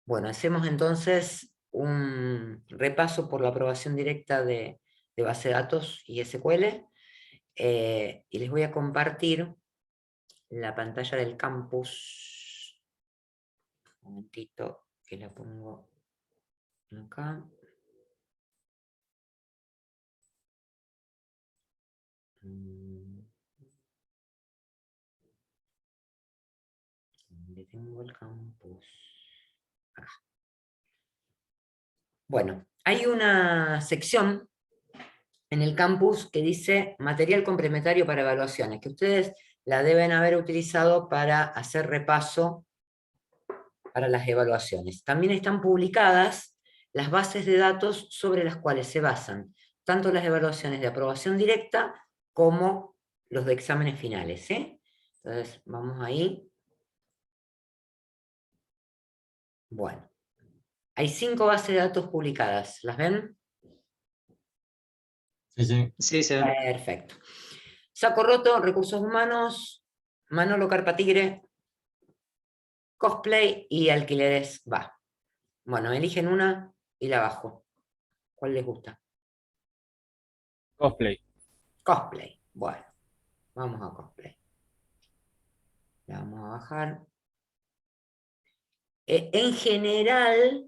Bueno, hacemos entonces un repaso por la aprobación directa de base de datos y SQL, y les voy a compartir la pantalla del campus. Un momentito que la pongo acá. ¿Dónde tengo el campus? Acá. Bueno, hay una sección en el campus que dice material complementario para evaluaciones, que ustedes la deben haber utilizado para hacer repaso para las evaluaciones. También están publicadas las bases de datos sobre las cuales se basan tanto las evaluaciones de aprobación directa como los de exámenes finales. Entonces, vamos ahí. Bueno, hay 5 bases de datos publicadas. ¿Las ven? Sí, sí. Sí, se ve. Perfecto. Saco Roto, Recursos Humanos, Manolo Carpatigre, Cosplay y Alquileres va. Bueno, eligen una y la bajo. ¿Cuál les gusta? Cosplay. Cosplay. Bueno, vamos a Cosplay. La vamos a bajar. En general,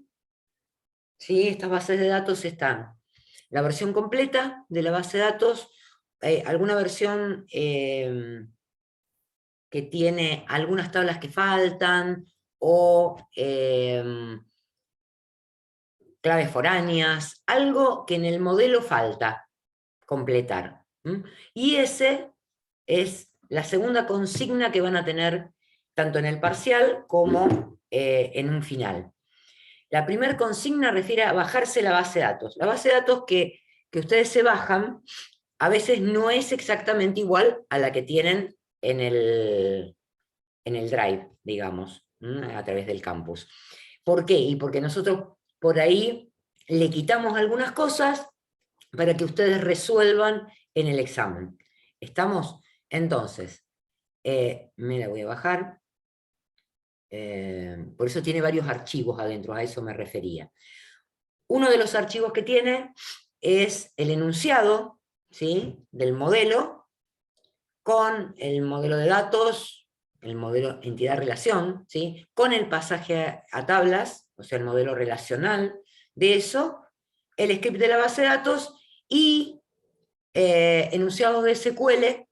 ¿sí? Estas bases de datos están la versión completa de la base de datos, alguna versión que tiene algunas tablas que faltan, o claves foráneas, algo que en el modelo falta completar. Y ese es la segunda consigna que van a tener tanto en el parcial como en un final. La primera consigna refiere a bajarse la base de datos. La base de datos que ustedes se bajan a veces no es exactamente igual a la que tienen en el Drive, digamos, a través del campus. ¿Por qué? Y porque nosotros por ahí le quitamos algunas cosas para que ustedes resuelvan en el examen. ¿Estamos? Entonces, me la voy a bajar. Por eso tiene varios archivos adentro, a eso me refería. Uno de los archivos que tiene es el enunciado, ¿sí?, del modelo, con el modelo de datos, el modelo entidad-relación, ¿sí?, con el pasaje a tablas, o sea, el modelo relacional de eso, el script de la base de datos y enunciados de SQL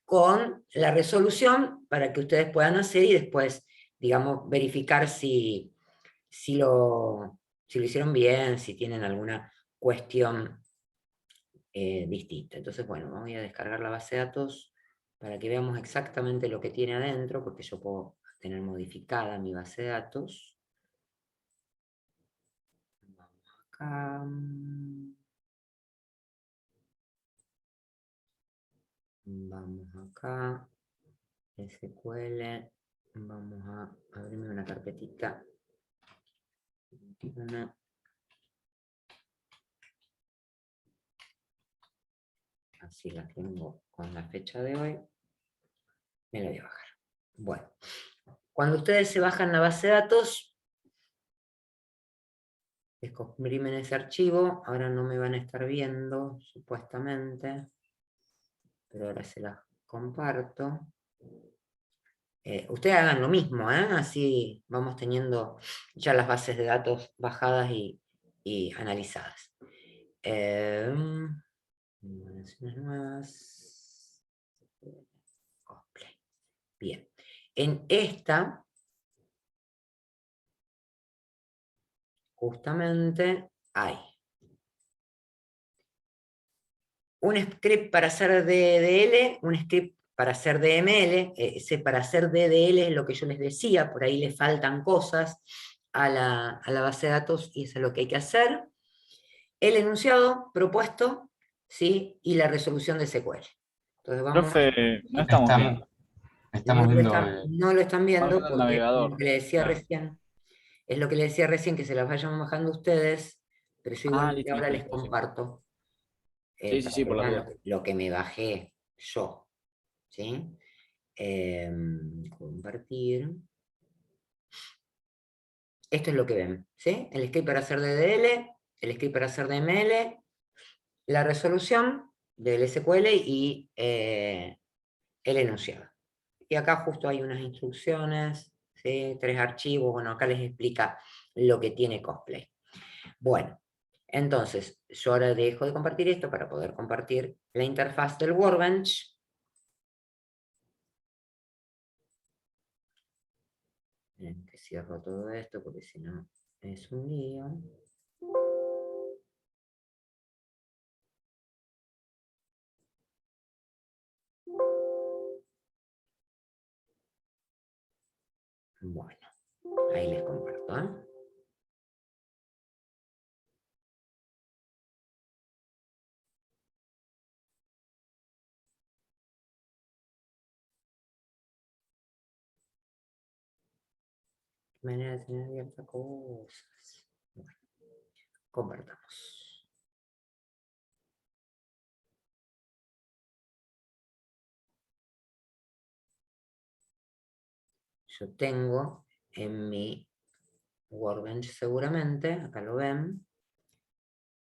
con la resolución para que ustedes puedan hacer y después, digamos, verificar si lo hicieron bien, si tienen alguna cuestión distinta. Entonces, bueno, voy a descargar la base de datos para que veamos exactamente lo que tiene adentro, porque yo puedo tener modificada mi base de datos. Vamos acá. Vamos acá. SQL. Vamos a abrirme una carpetita. Así la tengo con la fecha de hoy. Me la voy a bajar. Bueno, cuando ustedes se bajan la base de datos, descomprimen ese archivo. Ahora no me van a estar viendo, supuestamente, pero ahora se las comparto. Ustedes hagan lo mismo, así vamos teniendo ya las bases de datos bajadas y analizadas. Nuevas. Cosplay. Bien. En esta, justamente, hay un script para hacer DDL, un script para hacer DML, ese para hacer DDL es lo que yo les decía, por ahí le faltan cosas a la base de datos y eso es lo que hay que hacer. El enunciado propuesto, ¿sí?, y la resolución de SQL. Entonces vamos... Profe, no estamos viendo. Estamos viendo no lo están viendo el porque navegador. lo que le decía recién, es lo que le decía recién, que se las vayan bajando ustedes, pero yo igualmente Listo, ahora listo, les listo, sí. comparto Sí, para que por la vean duda. lo que me bajé yo. ¿Sí? Compartir. esto es lo que ven, ¿sí? El script para hacer DDL, el script para hacer DML, la resolución del SQL y el enunciado. Y acá justo hay unas instrucciones, ¿sí? 3 archivos, bueno, acá les explica lo que tiene Cosplay. Bueno, entonces, yo ahora dejo de compartir esto para poder compartir la interfaz del Workbench. Que cierro todo esto porque si no es un lío. Bueno, ahí les comparto, ¿eh? Manera de tener abiertas cosas. Bueno, compartamos. Yo tengo en mi Workbench seguramente, acá lo ven,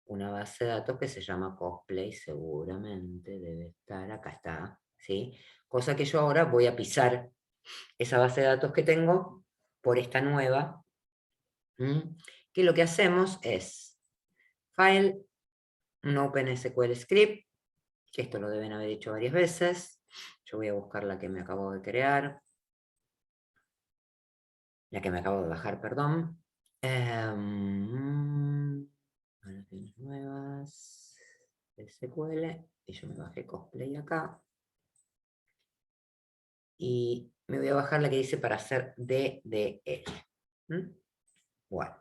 una base de datos que se llama Cosplay, seguramente debe estar, acá está, ¿sí? Cosa que yo ahora voy a pisar esa base de datos que tengo por esta nueva, que lo que hacemos es File, un OpenSQL Script, que esto lo deben haber hecho varias veces. Yo voy a buscar la que me acabo de crear, la que me acabo de bajar, perdón. Nuevas, SQL, y yo me bajé Cosplay acá. Y me voy a bajar la que dice para hacer DDL. Bueno.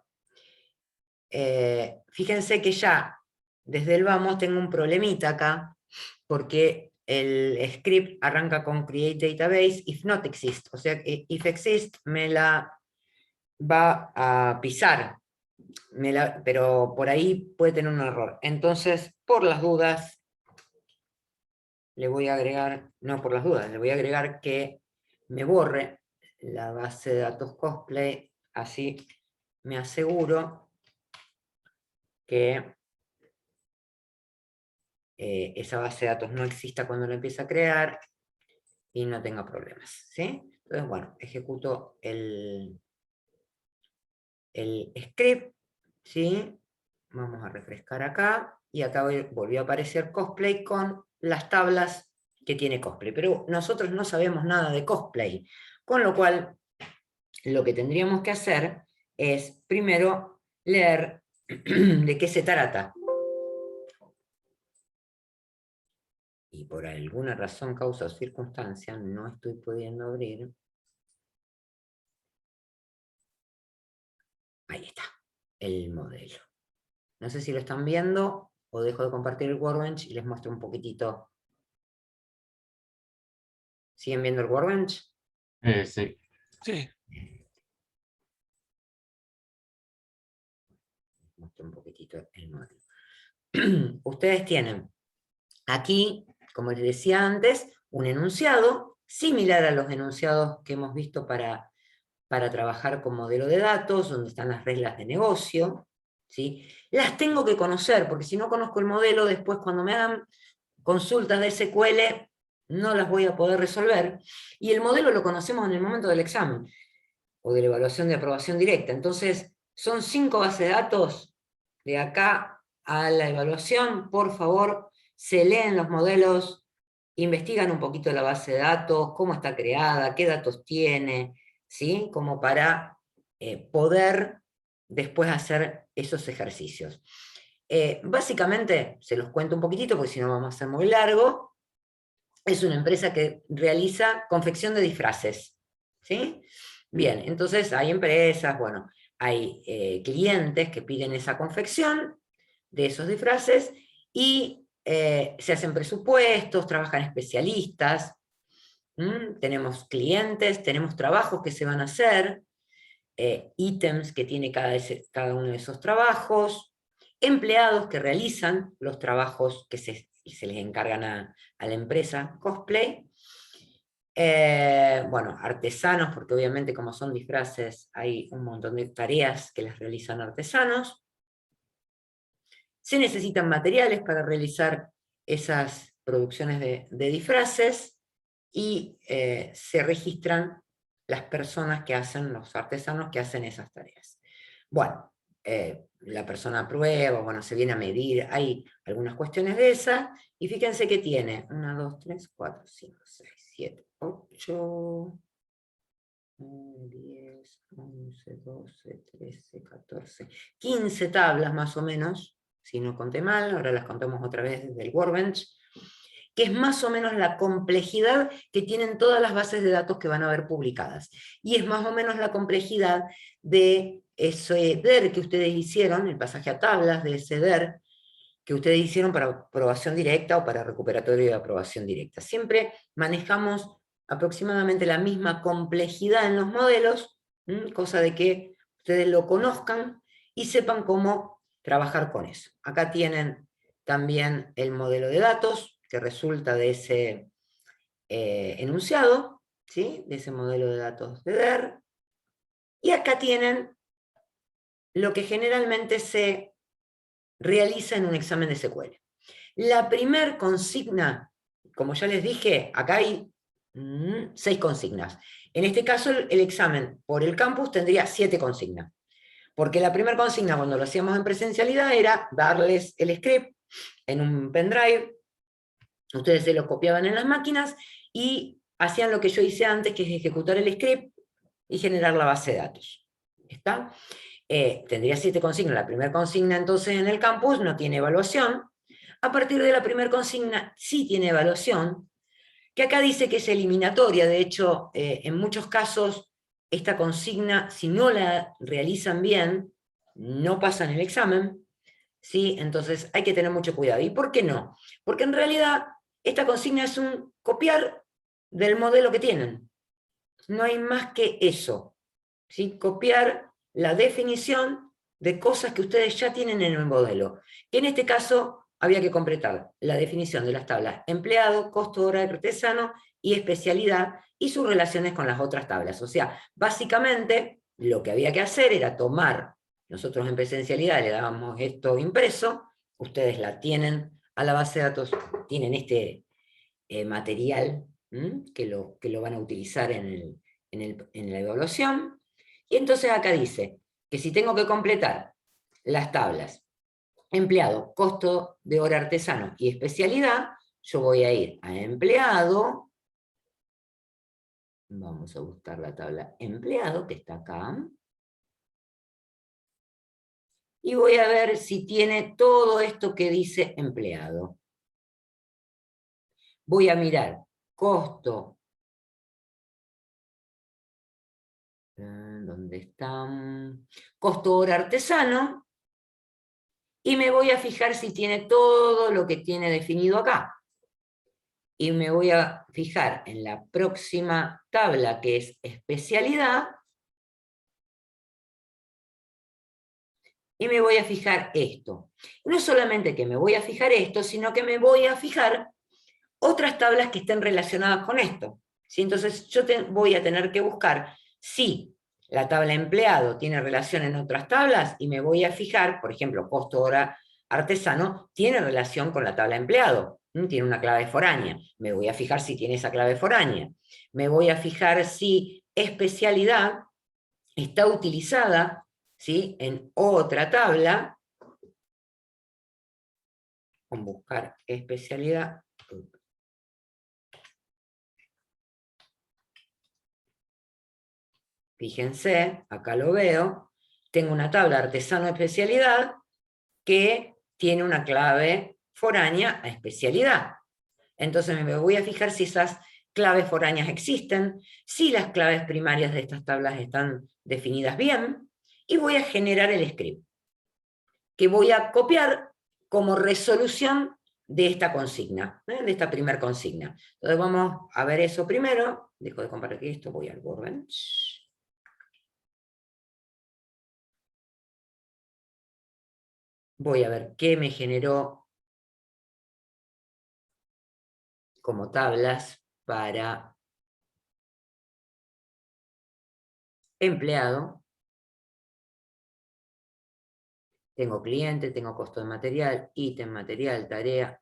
Fíjense que ya desde el vamos tengo un problemita acá, porque el script arranca con create database if not exist, o sea que if exist me la va a pisar, pero por ahí puede tener un error. Entonces, por las dudas, le voy a agregar, no por las dudas, le voy a agregar que me borre la base de datos Cosplay, así me aseguro que esa base de datos no exista cuando lo empiece a crear y no tenga problemas, ¿sí? Entonces, bueno, ejecuto el script, ¿sí? Vamos a refrescar acá, y acá volvió a aparecer Cosplay con las tablas que tiene Cosplay, pero nosotros no sabemos nada de Cosplay, con lo cual lo que tendríamos que hacer es primero leer de qué se trata. Y por alguna razón, causa o circunstancia, no estoy pudiendo abrir. Ahí está, el modelo. No sé si lo están viendo o dejo de compartir el Workbench y les muestro un poquitito. ¿Siguen viendo el Workbench? Sí. Sí. Les muestro un poquitito el modelo. Ustedes tienen aquí, como les decía antes, un enunciado similar a los enunciados que hemos visto para trabajar con modelo de datos, donde están las reglas de negocio, ¿sí? Las tengo que conocer, porque si no conozco el modelo, después cuando me hagan consultas de SQL, no las voy a poder resolver, y el modelo lo conocemos en el momento del examen, o de la evaluación de aprobación directa. Entonces, son 5 bases de datos, de acá a la evaluación, por favor, se leen los modelos, investigan un poquito la base de datos, cómo está creada, qué datos tiene, ¿sí? Como para poder después hacer esos ejercicios. Básicamente, se los cuento un poquitito, porque si no vamos a hacer muy largo. Es una empresa que realiza confección de disfraces, ¿sí? Bien, entonces hay empresas, bueno, hay clientes que piden esa confección de esos disfraces y se hacen presupuestos, trabajan especialistas, tenemos clientes, tenemos trabajos que se van a hacer, ítems que tiene cada uno de esos trabajos, empleados que realizan los trabajos que se les encargan a la empresa Cosplay, Bueno, artesanos, porque obviamente como son disfraces hay un montón de tareas que las realizan artesanos. Se necesitan materiales para realizar esas producciones de disfraces y se registran las personas que hacen, los artesanos que hacen esas tareas. Bueno, la persona aprueba, bueno, se viene a medir, hay algunas cuestiones de esas, y fíjense que tiene 1, 2, 3, 4, 5, 6, 7, 8, 10, 11, 12, 13, 14, 15 tablas más o menos, si no conté mal, ahora las contamos otra vez desde el Workbench, que es más o menos la complejidad que tienen todas las bases de datos que van a ver publicadas. Y es más o menos la complejidad de ese DER que ustedes hicieron, el pasaje a tablas de ese DER, que ustedes hicieron para aprobación directa o para recuperatorio de aprobación directa. Siempre manejamos aproximadamente la misma complejidad en los modelos, cosa de que ustedes lo conozcan y sepan cómo trabajar con eso. Acá tienen también el modelo de datos, que resulta de ese enunciado, ¿sí? De ese modelo de datos de DER. Y acá tienen lo que generalmente se realiza en un examen de SQL. La primer consigna, como ya les dije, acá hay 6 consignas. En este caso, el examen por el campus tendría 7 consignas. Porque la primera consigna, cuando lo hacíamos en presencialidad, era darles el script en un pendrive, ustedes se lo copiaban en las máquinas y hacían lo que yo hice antes, que es ejecutar el script y generar la base de datos. ¿Está? Tendría 7 consignas. La primera consigna entonces en el campus no tiene evaluación. A partir de la primera consigna sí tiene evaluación, que acá dice que es eliminatoria. De hecho, en muchos casos esta consigna, si no la realizan bien, no pasan el examen, ¿sí? Entonces hay que tener mucho cuidado. ¿Y por qué no? Porque en realidad esta consigna es un copiar del modelo que tienen. No hay más que eso, ¿sí? Copiar la definición de cosas que ustedes ya tienen en el modelo. Que en este caso había que completar la definición de las tablas empleado, costo hora de artesano y especialidad y sus relaciones con las otras tablas. O sea, básicamente lo que había que hacer era tomar, nosotros en presencialidad le dábamos esto impreso, ustedes la tienen a la base de datos, tienen este material que lo van a utilizar en la evaluación. Y entonces acá dice que si tengo que completar las tablas empleado, costo de hora artesano y especialidad, yo voy a ir a empleado, vamos a buscar la tabla empleado, que está acá, y voy a ver si tiene todo esto que dice empleado. Voy a mirar costo, ¿dónde está? Costo hora artesano, y me voy a fijar si tiene todo lo que tiene definido acá. Y me voy a fijar en la próxima tabla, que es especialidad, y me voy a fijar esto. No solamente que me voy a fijar esto, sino que me voy a fijar otras tablas que estén relacionadas con esto. ¿Sí? Entonces yo voy a tener que buscar si la tabla empleado tiene relación en otras tablas, y me voy a fijar, por ejemplo, costo hora artesano tiene relación con la tabla empleado, tiene una clave foránea, me voy a fijar si tiene esa clave foránea, me voy a fijar si especialidad está utilizada, ¿sí?, en otra tabla, con buscar especialidad. Fíjense, acá lo veo, tengo una tabla artesano especialidad que tiene una clave foránea a especialidad. Entonces me voy a fijar si esas claves foráneas existen, si las claves primarias de estas tablas están definidas bien, y voy a generar el script, que voy a copiar como resolución de esta consigna, de esta primera consigna. Entonces vamos a ver eso primero. Dejo de compartir esto, voy al Workbench. Voy a ver qué me generó como tablas para empleado, tengo cliente, tengo costo de material, ítem, material, tarea,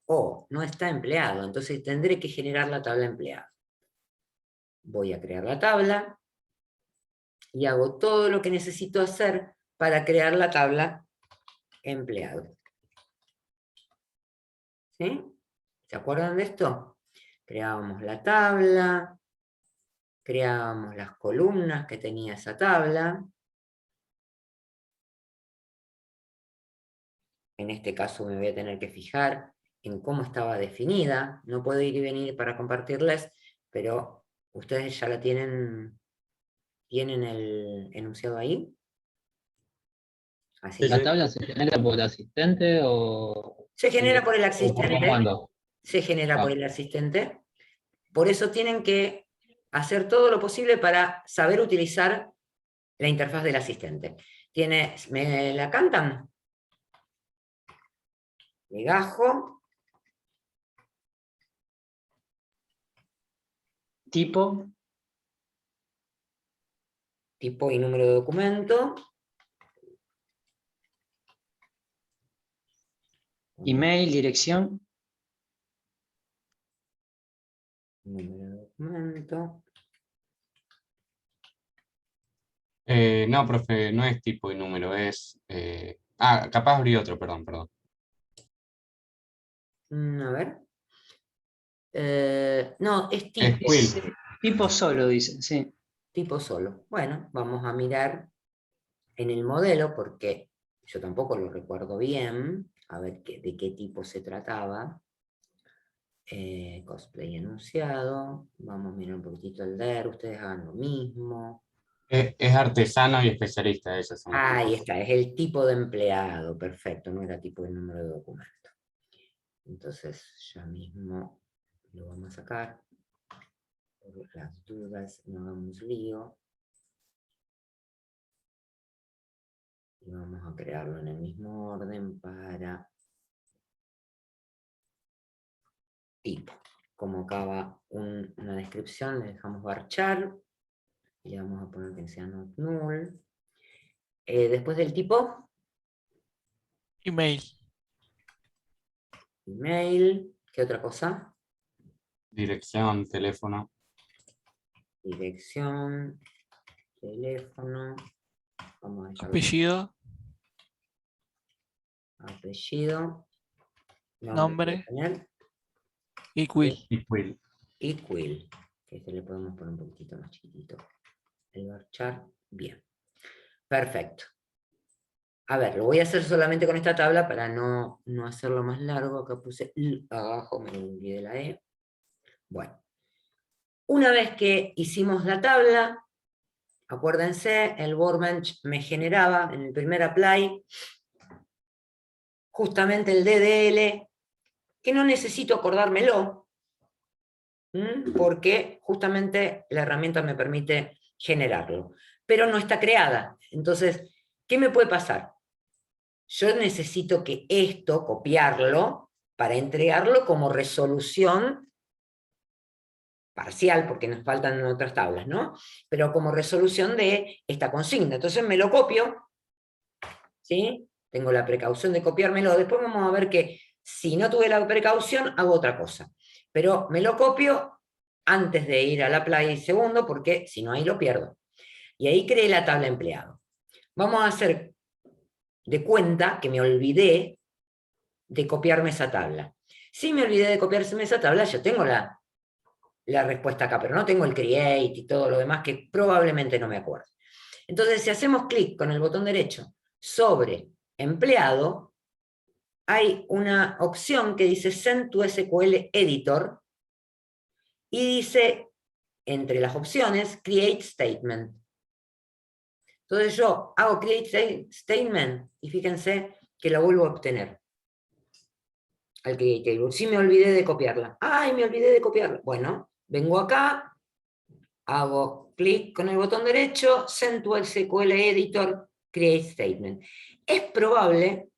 no está empleado, entonces tendré que generar la tabla empleado. Voy a crear la tabla y hago todo lo que necesito hacer para crear la tabla empleado. ¿Sí? ¿Se acuerdan de esto? Creábamos la tabla, creábamos las columnas que tenía esa tabla. En este caso me voy a tener que fijar en cómo estaba definida. No puedo ir y venir para compartirles, pero ustedes ya la tienen el enunciado ahí. Así ¿La tabla se genera por el asistente o...? se genera por el ¿O asistente. comando? Se genera por el asistente. Por eso tienen que hacer todo lo posible para saber utilizar la interfaz del asistente. ¿Me la cantan? Legajo. Tipo. Tipo y número de documento. Email, dirección. Número de documento. No, profe, no es tipo y número, es... capaz abrí otro, perdón. A ver. No, es tipo. Es Quill. Tipo solo, dicen, sí. Tipo solo. Bueno, vamos a mirar en el modelo, porque yo tampoco lo recuerdo bien, a ver de qué tipo se trataba. Cosplay enunciado. Vamos a mirar un poquitito el DER, ustedes hagan lo mismo. Es artesano y especialista, esos son. Ahí está, es el tipo de empleado, perfecto, no era tipo de número de documento. Entonces ya mismo lo vamos a sacar. Por las dudas, no hagamos lío. Y vamos a crearlo en el mismo orden para tipo. Como acaba una descripción, le dejamos varchar. Y le vamos a poner que sea not null. Después del tipo. Email. Email. ¿Qué otra cosa? Dirección, teléfono. Dirección. Teléfono. Vamos a dejarlo. Apellido. Apellido. Nombre. Y Quill. Y Quill. Y Quill. Que este le podemos poner un poquitito más chiquitito. El varchar. Bien. Perfecto. A ver, lo voy a hacer solamente con esta tabla para no hacerlo más largo. Acá puse abajo, me olvidé la E. Bueno. Una vez que hicimos la tabla, acuérdense, el Workbench me generaba en el primer apply justamente el DDL, que no necesito acordármelo, porque justamente la herramienta me permite generarlo, pero no está creada. Entonces, ¿qué me puede pasar? Yo necesito que esto, copiarlo, para entregarlo como resolución parcial, porque nos faltan otras tablas, ¿no? Pero como resolución de esta consigna. Entonces me lo copio, ¿sí? Tengo la precaución de copiármelo. Después vamos a ver que si no tuve la precaución, hago otra cosa. Pero me lo copio antes de ir al apply segundo, porque si no ahí lo pierdo. Y ahí creé la tabla empleado. Vamos a hacer de cuenta que me olvidé de copiarme esa tabla. Si me olvidé de copiarme esa tabla, yo tengo la respuesta acá, pero no tengo el create y todo lo demás que probablemente no me acuerdo. Entonces, si hacemos clic con el botón derecho sobre empleado, hay una opción que dice Send to SQL Editor y dice, entre las opciones, Create Statement. Entonces yo hago Create Statement y fíjense que la vuelvo a obtener al Create Table. Si me olvidé de copiarla. ¡Ay, me olvidé de copiarla! Bueno, vengo acá, hago clic con el botón derecho, Send to SQL Editor, Create Statement. Es probable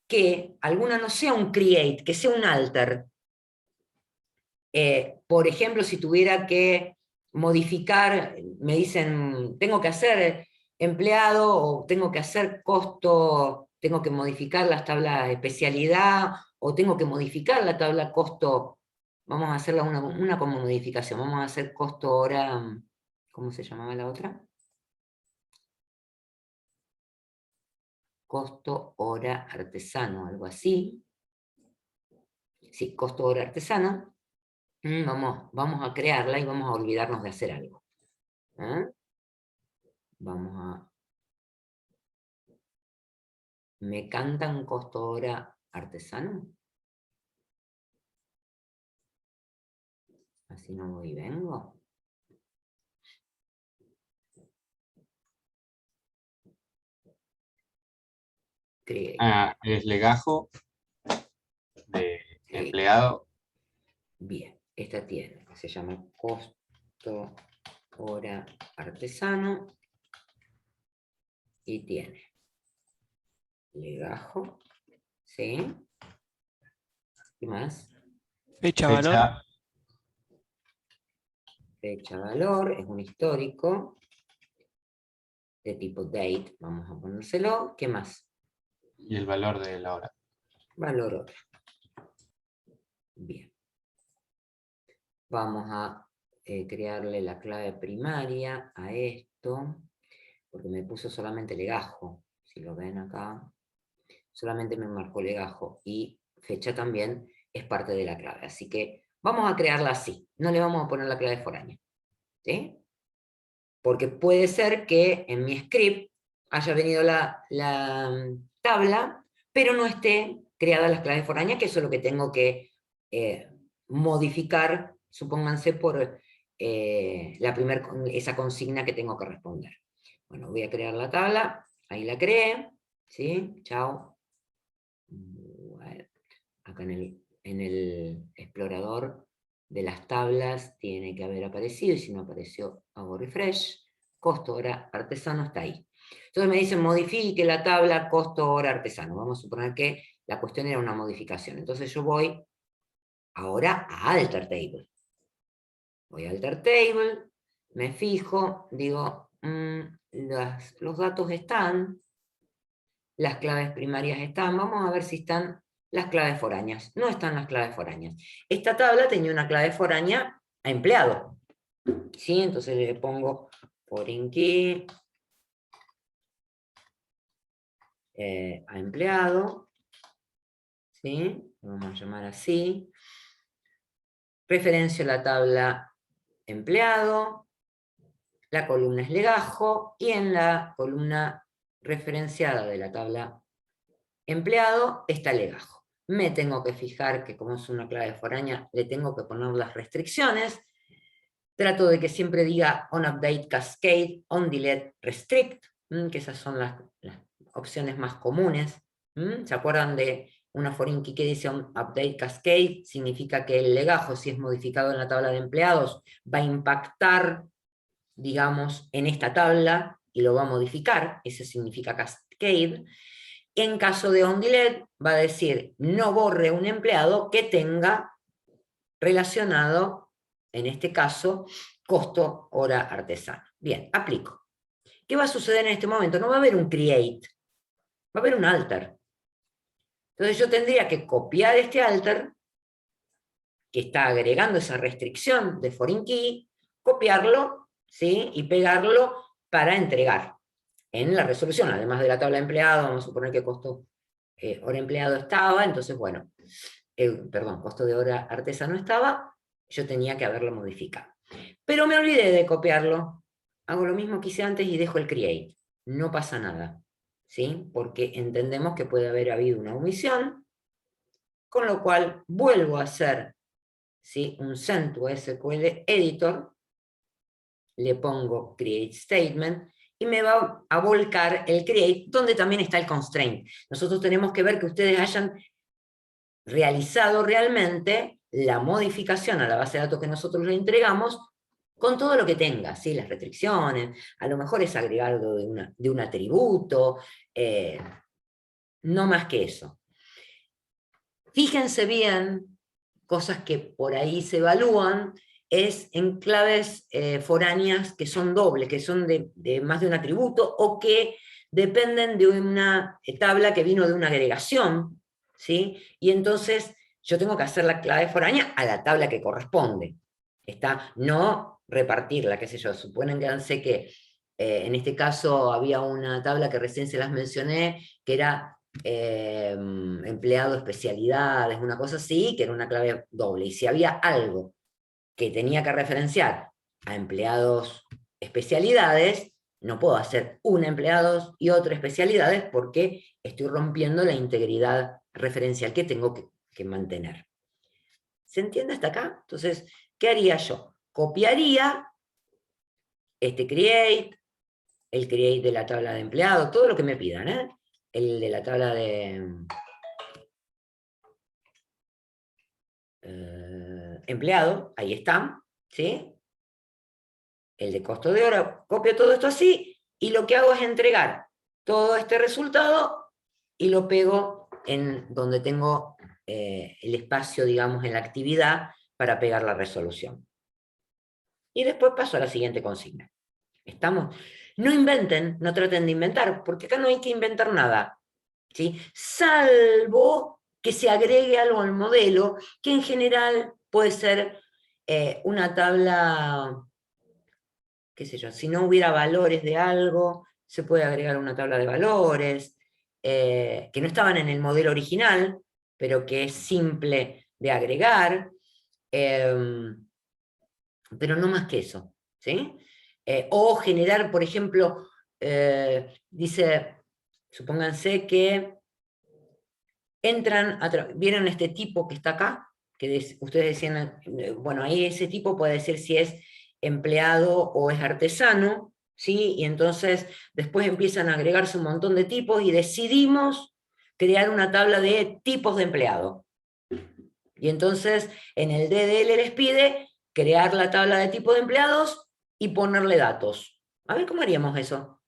que alguna no sea un create, que sea un alter. Por ejemplo, si tuviera que modificar, me dicen, tengo que hacer empleado o tengo que hacer costo, tengo que modificar las tablas de especialidad o tengo que modificar la tabla costo, vamos a hacerla una como modificación, vamos a hacer costo hora, ¿cómo se llamaba la otra? Costo hora artesano, algo así. Sí, costo hora artesano. Vamos a crearla y vamos a olvidarnos de hacer algo. Vamos a... ¿Me cantan costo hora artesano? Así no voy y vengo. Es legajo de empleado. Bien, esta tiene, se llama costo hora artesano y tiene legajo, ¿sí? ¿Qué más? Fecha, valor. Fecha, valor, es un histórico de tipo date, vamos a ponérselo. ¿Qué más? Y el valor de la hora. Valor hora. Bien. Vamos a crearle la clave primaria a esto, porque me puso solamente legajo, si lo ven acá, solamente me marcó legajo, y fecha también es parte de la clave, así que vamos a crearla así, no le vamos a poner la clave foránea, ¿sí? Porque puede ser que en mi script haya venido la tabla, pero no esté creada las claves foráneas, que eso es lo que tengo que modificar, supónganse, por esa consigna que tengo que responder. Bueno, voy a crear la tabla, ahí la creé, ¿sí? Chao. Bueno, acá en el explorador de las tablas tiene que haber aparecido, y si no apareció, hago refresh. Costo hora artesano está ahí. Entonces me dicen, modifique la tabla costo hora artesano. Vamos a suponer que la cuestión era una modificación. Entonces yo voy ahora a alter table. Voy a alter table, me fijo, digo, los datos están, las claves primarias están, vamos a ver si están las claves foráneas. No están las claves foráneas. Esta tabla tenía una clave foránea a empleado. ¿Sí? Entonces le pongo foreign key a empleado. ¿Sí? Lo vamos a llamar así. Referencio la tabla empleado. La columna es legajo. Y en la columna referenciada de la tabla empleado está legajo. Me tengo que fijar que como es una clave foránea, le tengo que poner las restricciones. Trato de que siempre diga on update cascade, on delete restrict, que esas son las opciones más comunes. ¿Se acuerdan de una foreign key que dice on update cascade? Significa que el legajo, si es modificado en la tabla de empleados, va a impactar, digamos, en esta tabla y lo va a modificar. Eso significa cascade. En caso de onDelete, va a decir no borre un empleado que tenga relacionado, en este caso, costo hora artesano. Bien, aplico. ¿Qué va a suceder en este momento? No va a haber un create, va a haber un alter. Entonces yo tendría que copiar este alter, que está agregando esa restricción de foreign key, copiarlo, ¿sí? Y pegarlo para entregar en la resolución, además de la tabla de empleado, vamos a suponer que costo hora empleado estaba, entonces bueno, costo de hora artesano estaba, yo tenía que haberlo modificado. Pero me olvidé de copiarlo, hago lo mismo que hice antes y dejo el create, no pasa nada, ¿sí? Porque entendemos que puede haber habido una omisión, con lo cual vuelvo a hacer, ¿sí? Un send to SQL editor, le pongo create statement, y me va a volcar el create, donde también está el constraint. Nosotros tenemos que ver que ustedes hayan realizado realmente la modificación a la base de datos que nosotros le entregamos, con todo lo que tenga, ¿sí? Las restricciones, a lo mejor es agregado de un atributo, no más que eso. Fíjense bien, cosas que por ahí se evalúan, es en claves foráneas que son dobles, que son de más de un atributo, o que dependen de una tabla que vino de una agregación, ¿sí? Y entonces yo tengo que hacer la clave foránea a la tabla que corresponde. No repartirla, qué sé yo, supónganse que en este caso había una tabla que recién se las mencioné, que era empleado especialidades, una cosa así, que era una clave doble. Y si había algo que tenía que referenciar a empleados especialidades, no puedo hacer un empleados y otro especialidades porque estoy rompiendo la integridad referencial que tengo que mantener. ¿Se entiende hasta acá? Entonces, ¿qué haría yo? Copiaría este create, el create de la tabla de empleado, todo lo que me pidan, ¿eh? El de la tabla de empleado, ahí está, ¿sí? El de costo de hora, copio todo esto así, y lo que hago es entregar todo este resultado y lo pego en donde tengo el espacio, digamos, en la actividad para pegar la resolución. Y después paso a la siguiente consigna. ¿Estamos? No inventen, no traten de inventar, porque acá no hay que inventar nada, ¿sí? Salvo que se agregue algo al modelo, que en general puede ser una tabla, qué sé yo, si no hubiera valores de algo, se puede agregar una tabla de valores, que no estaban en el modelo original, pero que es simple de agregar, pero no más que eso, ¿sí? O generar, por ejemplo, dice, supónganse que entran, ¿vieron este tipo que está acá? Que ustedes decían, bueno, ahí ese tipo puede decir si es empleado o es artesano, ¿sí? Y entonces después empiezan a agregarse un montón de tipos y decidimos crear una tabla de tipos de empleado. Y entonces en el DDL les pide crear la tabla de tipo de empleados y ponerle datos. A ver, ¿cómo haríamos eso?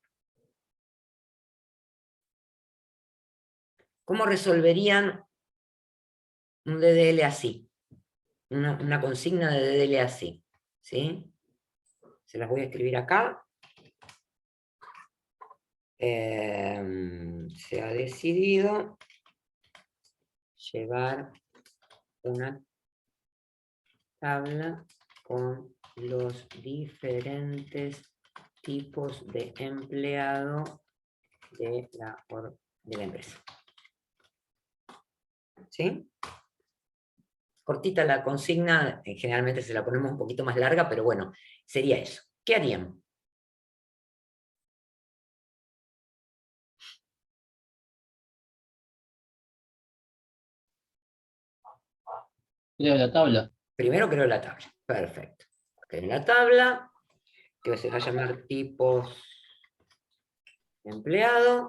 ¿Cómo resolverían un DDL así? Una consigna de DDL así, ¿sí? Se las voy a escribir acá. Se ha decidido llevar una tabla con los diferentes tipos de empleado de la empresa. ¿Sí? Cortita la consigna, generalmente se la ponemos un poquito más larga, pero bueno, sería eso. ¿Qué harían? Creo la tabla. Primero creo la tabla. Perfecto. Creo la tabla, que se va a llamar tipos de empleado,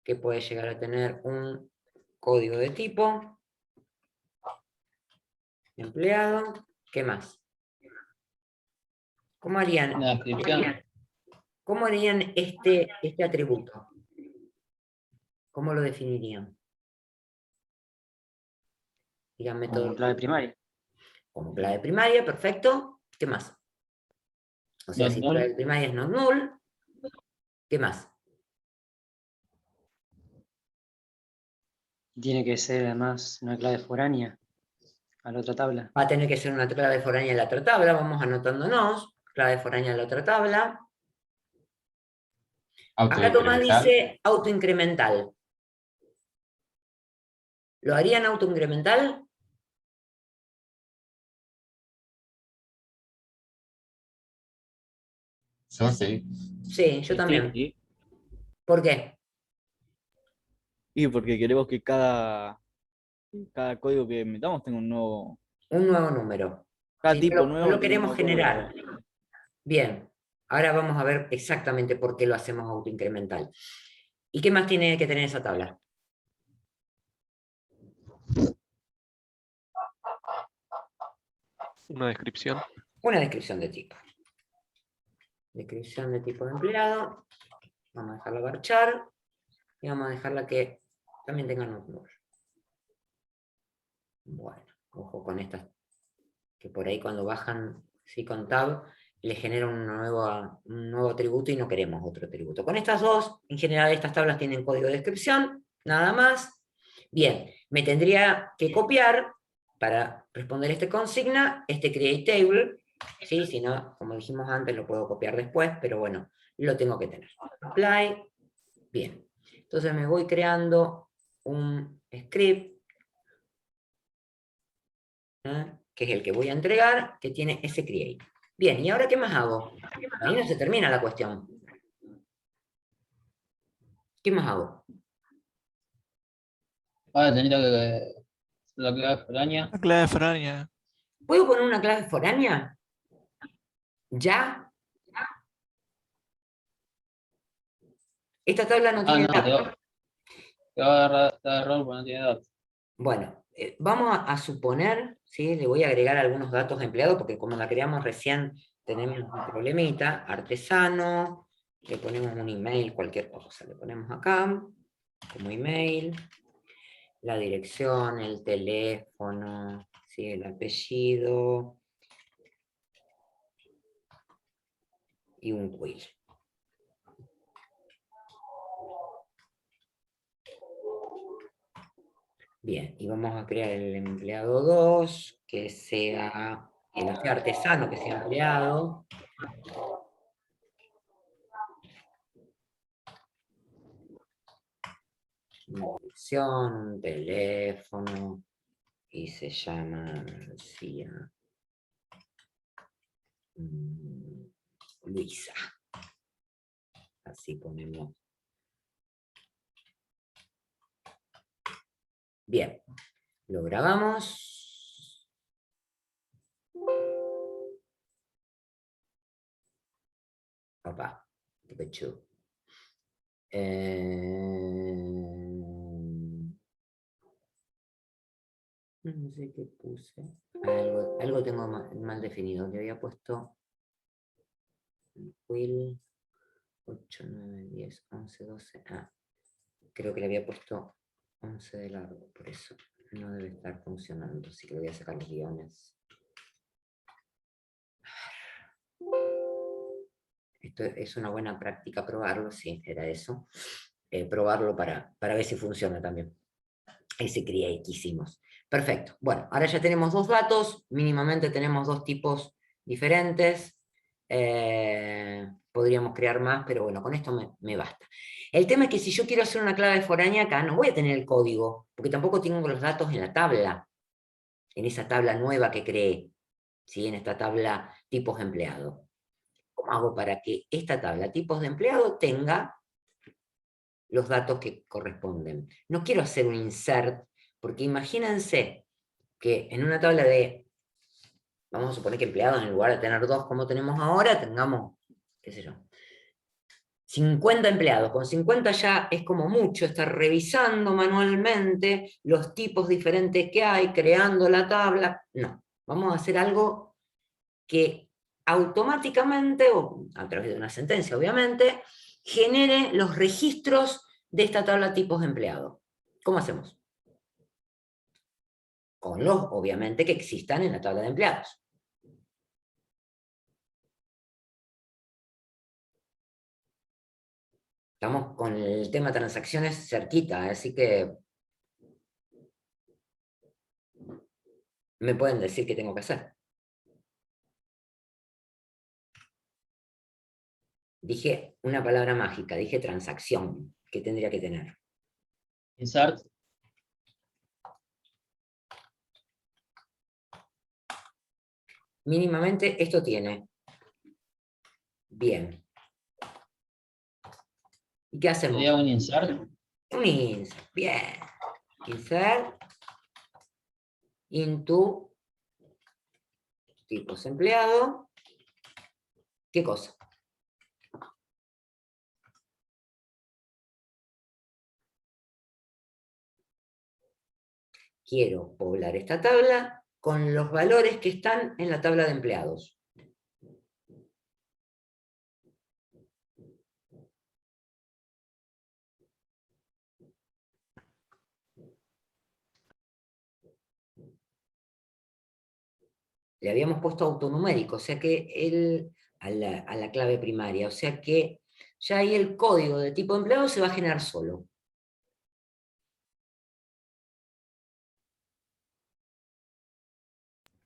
que puede llegar a tener un código de tipo. Empleado. ¿Qué más? ¿Cómo harían? Una descripción. ¿Cómo harían este atributo? ¿Cómo lo definirían? Díganme todo. Como clave primaria. Como clave primaria, perfecto. ¿Qué más? O sea, Not si null. clave primaria es not null, ¿qué más? Tiene que ser además una clave foránea a la otra tabla. Va a tener que ser una clave foránea en la otra tabla, vamos anotándonos. Clave foránea en la otra tabla. Acá Tomás Autoincremental. dice autoincremental. ¿Lo harían autoincremental? Yo sí. Sí, yo también. Sí. ¿Por qué? Y porque queremos que cada código que metamos tenga un nuevo, Un nuevo número. cada Si tipo no nuevo lo tenga un queremos nuevo número. generar. Bien, ahora vamos a ver exactamente por qué lo hacemos autoincremental. ¿Y qué más tiene que tener esa tabla? Una descripción. Una descripción de tipo. Descripción de tipo de empleado. Vamos a dejarla varchar. Y vamos a dejarla que también tenga un número. Bueno, ojo con estas que por ahí cuando bajan, ¿sí? Con tab, le genera un nuevo atributo y no queremos otro atributo. Con estas dos, en general estas tablas tienen código de descripción, nada más. Bien, me tendría que copiar para responder esta consigna, este create table, ¿sí? Si no, como dijimos antes, lo puedo copiar después, pero bueno, lo tengo que tener. Apply, bien. Entonces me voy creando un script, que es el que voy a entregar, que tiene ese create. Bien, ¿y ahora qué más hago? Ahí no se termina la cuestión. ¿Qué más hago? Ahora tenés la clave foránea. La clave foránea. ¿Puedo poner una clave foránea? ¿Ya? Esta tabla no tiene No, datos. te va a agarrar, te va a agarrar error porque no tiene datos. Bueno, vamos a suponer, ¿sí? Le voy a agregar algunos datos de empleado, porque como la creamos recién, tenemos un problemita. Artesano, le ponemos un email, cualquier cosa. Le ponemos acá, como email, la dirección, el teléfono, ¿sí? El apellido, y un quill. Bien, y vamos a crear el empleado 2, que sea, que no sea artesano, que sea empleado. Una dirección, un teléfono, y se llama Luisa. Así ponemos. Bien, lo grabamos. Papá, qué pechudo. No sé qué puse. Algo tengo mal definido. Le había puesto Will 8, 9, 10, 11, 12. Creo que le había puesto 11 de largo, por eso no debe estar funcionando. Así que le voy a sacar los guiones. Esto es una buena práctica probarlo, sí, era eso. Probarlo para ver si funciona también. Ese create que hicimos. Perfecto. Bueno, ahora ya tenemos dos datos, mínimamente tenemos dos tipos diferentes. Podríamos crear más, pero bueno, con esto me basta. El tema es que si yo quiero hacer una clave foránea acá, no voy a tener el código, porque tampoco tengo los datos en la tabla, en esa tabla nueva que creé, ¿sí? En esta tabla tipos de empleado. ¿Cómo hago para que esta tabla tipos de empleado tenga los datos que corresponden? No quiero hacer un insert, porque imagínense que en una tabla de, vamos a suponer que empleados, en lugar de tener 2 como tenemos ahora, tengamos, qué sé yo, 50 empleados. Con 50 ya es como mucho estar revisando manualmente los tipos diferentes que hay, creando la tabla. No, vamos a hacer algo que automáticamente, o a través de una sentencia obviamente, genere los registros de esta tabla tipos de empleado. ¿Cómo hacemos? Con los, obviamente, que existan en la tabla de empleados. Estamos con el tema transacciones cerquita, así que me pueden decir qué tengo que hacer. Dije una palabra mágica, dije transacción. ¿Qué tendría que tener? Insert. Mínimamente esto tiene. Bien. ¿Y qué hacemos? Sería un insert. Un insert. Bien. Insert into tipos empleado. ¿Qué cosa? Quiero poblar esta tabla con los valores que están en la tabla de empleados. le habíamos puesto autonumérico, o sea que a la clave primaria, o sea que ya ahí el código de tipo empleado se va a generar solo.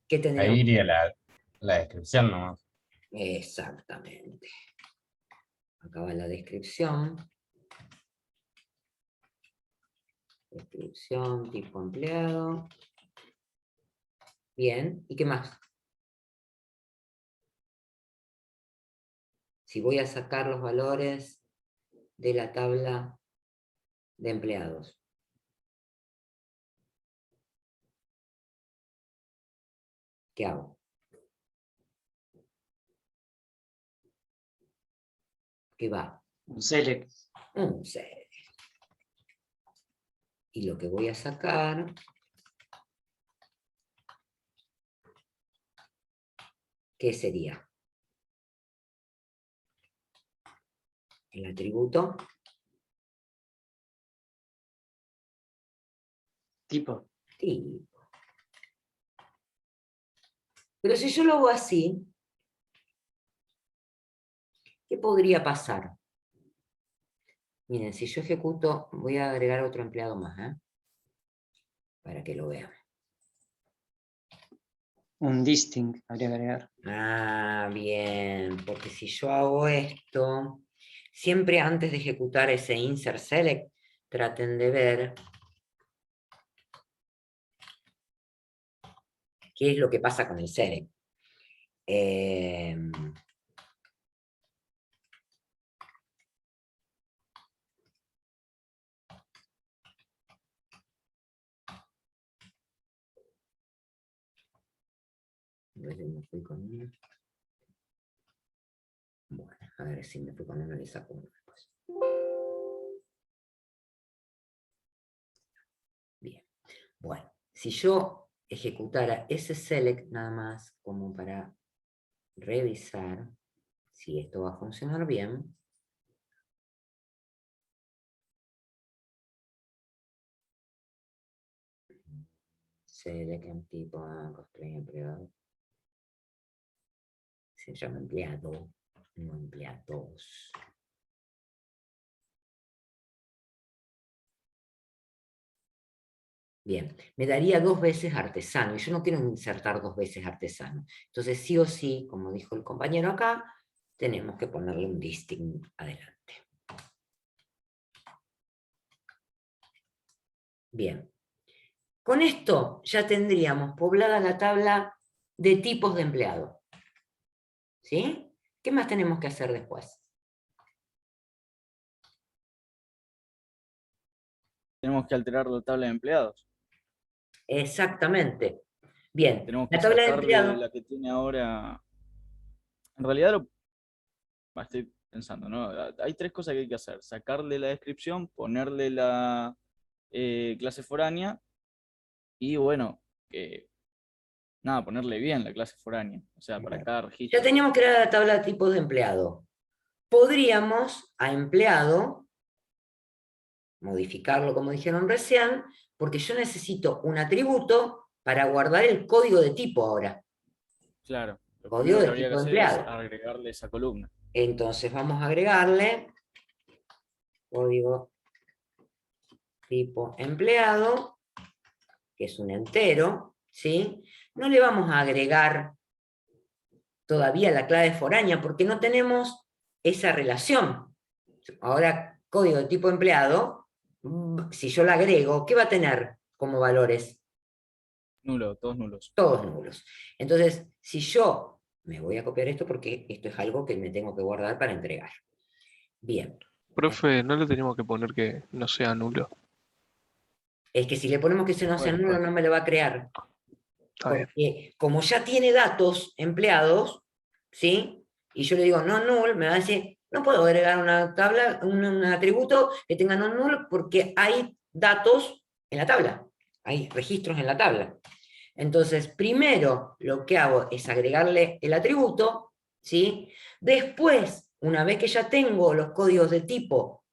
¿Qué Ahí tendríamos? iría la descripción nomás. Exactamente. Acá va la descripción. Descripción, tipo empleado. Bien, ¿y qué más? Si voy a sacar los valores de la tabla de empleados. ¿Qué hago? ¿Qué va? Un select. Un select. Y lo que voy a sacar ¿qué sería? El atributo Tipo. tipo. Pero si yo lo hago así, ¿qué podría pasar? Miren, si yo ejecuto, voy a agregar otro empleado más, para que lo vean. Un distinct habría que agregar. Ah, bien, porque si yo hago esto, siempre antes de ejecutar ese insert select, traten de ver qué es lo que pasa con el select. Me fui con uno. Bueno, a ver si me fui con uno, le saco uno después. Bien, bueno, si yo ejecutara ese select nada más como para revisar si esto va a funcionar bien. Select en tipo cosplay empleado. Se llama empleado, no empleados. Bien, me daría 2 veces artesano, y yo no quiero insertar 2 veces artesano. Entonces, sí o sí, como dijo el compañero acá, tenemos que ponerle un distinct adelante. Bien, con esto ya tendríamos poblada la tabla de tipos de empleado. ¿Sí? ¿Qué más tenemos que hacer después? Tenemos que alterar la tabla de empleados. Exactamente. Bien, Tenemos la que tabla de sacarle empleado... la que tiene ahora. En realidad estoy pensando, ¿no? Hay 3 cosas que hay que hacer. Sacarle la descripción, ponerle la clase foránea y bueno, nada, ponerle bien la clase foránea. O sea, para cada Ya registro. teníamos creada la tabla de tipos de empleado. Podríamos a empleado modificarlo como dijeron recién, porque yo necesito un atributo para guardar el código de tipo ahora. Claro, lo Código primero que de habría que tipo de hacer es empleado. agregarle esa columna. Entonces vamos a agregarle código tipo empleado, que es un entero, ¿sí? No le vamos a agregar todavía la clave foránea porque no tenemos esa relación. Ahora, código de tipo empleado, si yo la agrego, ¿qué va a tener como valores? Nulo, todos nulos. Todos nulos. Entonces, si yo me voy a copiar esto porque esto es algo que me tengo que guardar para entregar. Bien. Profe, no le tenemos que poner que no sea nulo. Es que si le ponemos que se no sea Bueno, nulo, no me lo va a crear. Está bien. Porque como ya tiene datos empleados, ¿sí? Y yo le digo no null, me va a decir, no puedo agregar una tabla, un atributo que tenga no null porque hay datos en la tabla. Hay registros en la tabla. Entonces, primero lo que hago es agregarle el atributo, ¿sí? Después, una vez que ya tengo los códigos de tipo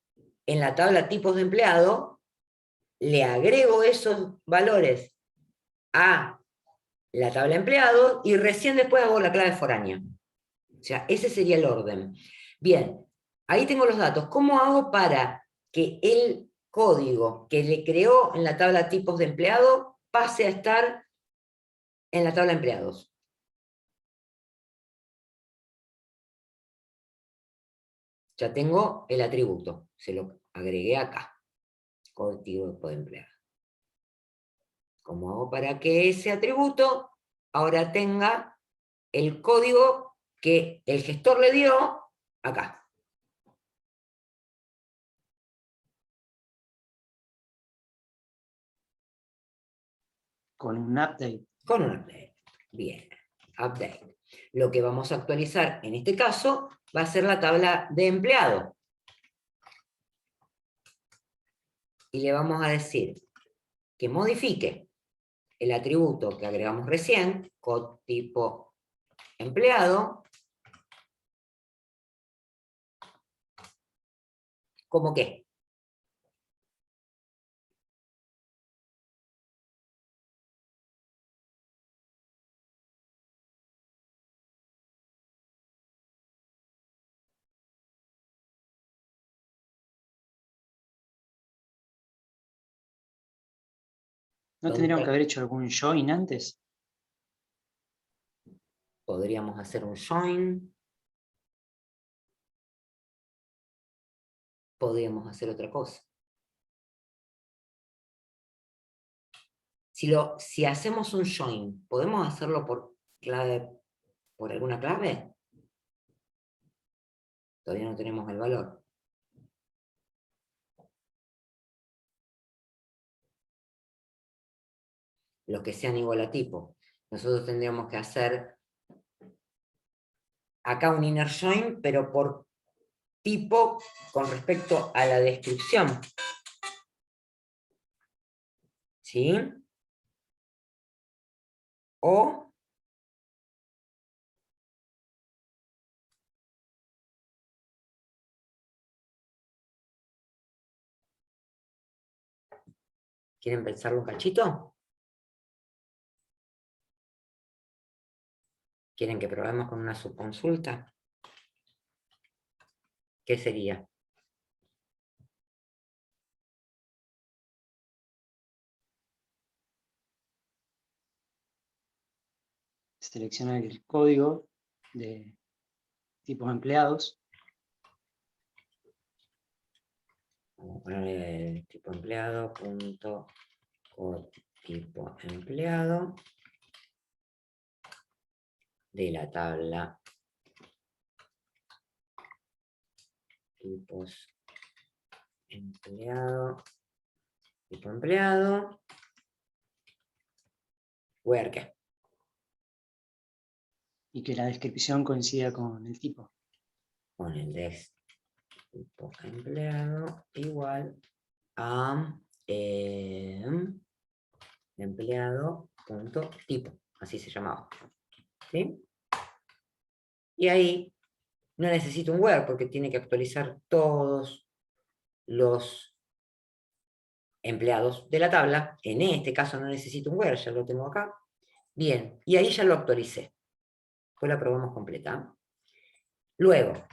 en la tabla tipos de empleado, le agrego esos valores a la tabla empleado y recién después hago la clave foránea. O sea, ese sería el orden. Bien, ahí tengo los datos. ¿Cómo hago para que el código que le creó en la tabla tipos de empleado pase a estar en la tabla empleados? Ya tengo el atributo, se lo agregué acá, código de empleado. ¿Cómo hago para que ese atributo ahora tenga el código que el gestor le dio acá? Con un update. Con un update. Bien, update. Lo que vamos a actualizar en este caso va a ser la tabla de empleado. Y le vamos a decir que modifique el atributo que agregamos recién, con tipo empleado, ¿cómo qué? ¿No tendríamos que haber hecho algún join antes? Podríamos hacer un join. Podríamos hacer otra cosa. Si hacemos un join, ¿podemos hacerlo por clave, por alguna clave? Todavía no tenemos el valor. Los que sean igual a tipo. Nosotros tendríamos que hacer acá un inner join, pero por tipo con respecto a la descripción. ¿Sí? O ¿quieren pensarlo un cachito? ¿Quieren que probemos con una subconsulta? ¿Qué sería? Seleccionar el código de tipos empleados. Vamos a poner tipo empleado, punto, o tipo empleado de la tabla tipos empleado, tipo empleado, where Y que la descripción coincida con el tipo. con el de tipo empleado igual a empleado.tipo, así se llamaba. ¿Sí? Y ahí no necesito un where porque tiene que actualizar todos los empleados de la tabla. En este caso no necesito un where, ya lo tengo acá. Bien, y ahí ya lo actualicé. Después la probamos completa. Luego,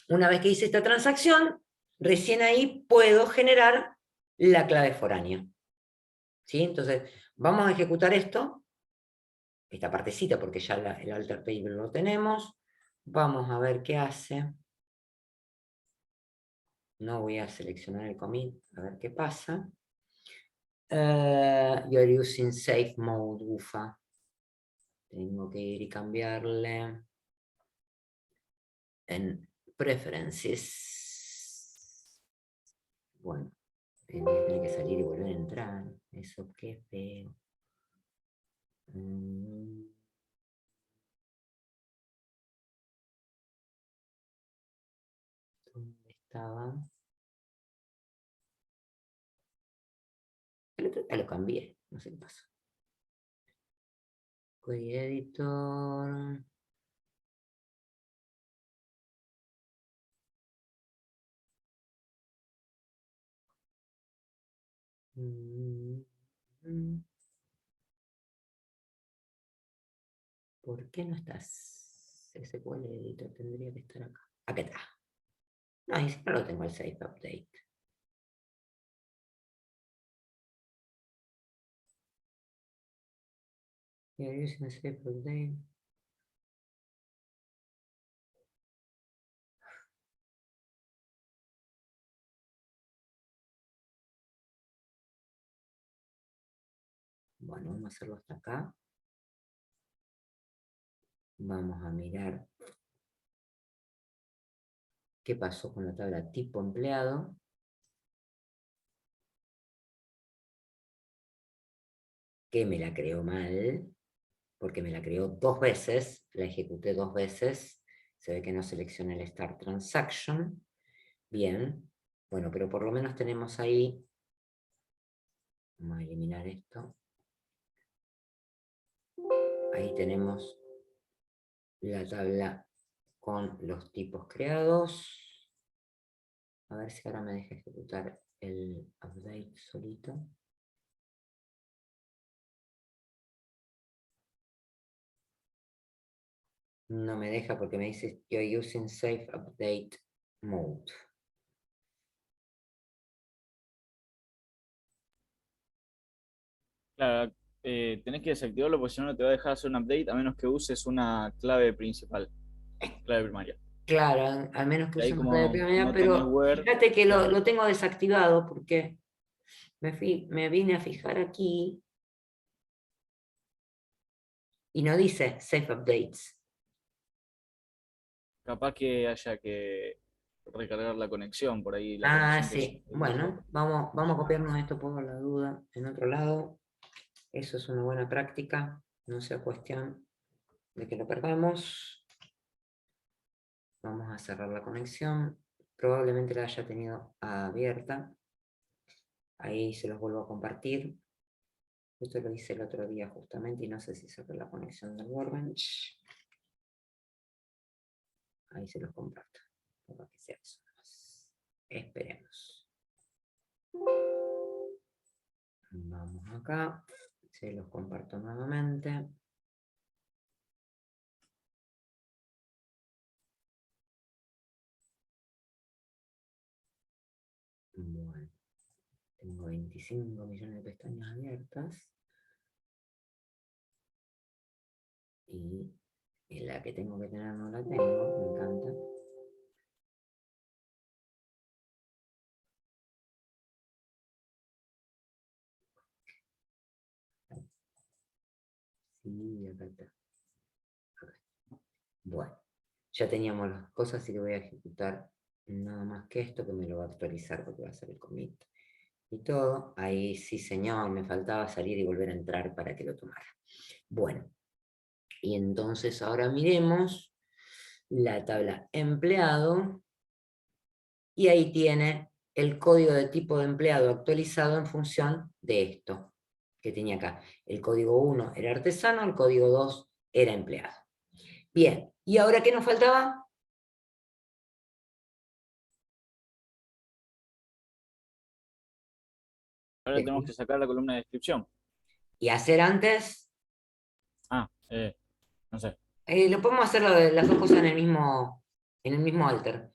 una vez que hice esta transacción, recién ahí puedo generar la clave foránea. ¿Sí? Entonces, vamos a ejecutar esto, esta partecita, porque ya el alter table lo tenemos. Vamos a ver qué hace. No voy a seleccionar el commit, a ver qué pasa. You're using safe mode, ufa. Tengo que ir y cambiarle en preferences. Bueno, tiene que salir y volver a entrar. Eso qué feo. ¿Dónde estaba? Lo cambié, no sé qué pasó. Query editor. ¿Por qué no estás? SQL Editor tendría que estar acá. Acá está. No, y si no lo tengo el Safe Update. You're using a Safe Update. Bueno, vamos a hacerlo hasta acá. Vamos a mirar qué pasó con la tabla tipo empleado. Que me la creó mal, porque me la creó 2 veces, la ejecuté 2 veces. Se ve que no seleccioné el Start Transaction. Bien. Bueno, pero por lo menos tenemos ahí. Vamos a eliminar esto. Ahí tenemos la tabla con los tipos creados. A ver si ahora me deja ejecutar el update solito. No me deja porque me dice you're using Safe Update Mode. Claro, tenés que desactivarlo porque si no, no te va a dejar hacer un update a menos que uses una clave principal, clave primaria. Claro, al menos que Y ahí use una como clave primaria, no tenés pero where, fíjate que claro. lo tengo desactivado porque me vine a fijar aquí y no dice Safe Updates. Capaz que haya que recargar la conexión por ahí, la Ah, conexión que sí. se hizo. Bueno, vamos a copiarnos esto por la duda en otro lado. Eso es una buena práctica, no sea cuestión de que lo perdamos. Vamos a cerrar la conexión. Probablemente la haya tenido abierta. Ahí se los vuelvo a compartir. Esto lo hice el otro día justamente y no sé si cerré la conexión del Workbench. Ahí se los comparto. Para que sea eso. Esperemos. Vamos acá. Se los comparto nuevamente. Bueno. Tengo 25 millones de pestañas abiertas. Y la que tengo que tener no la tengo. Me encanta. Sí, acá está. Bueno, ya teníamos las cosas, así que voy a ejecutar nada más que esto, que me lo va a actualizar porque va a ser el commit. Y todo, ahí sí señor, me faltaba salir y volver a entrar para que lo tomara. Bueno, y entonces ahora miremos la tabla empleado, y ahí tiene el código de tipo de empleado actualizado en función de esto que tenía acá. El código 1 era artesano, el código 2 era empleado. Bien, ¿y ahora qué nos faltaba? Ahora tenemos que sacar la columna de descripción. Y hacer antes, Ah, no sé. lo podemos hacer las dos cosas en el mismo alter.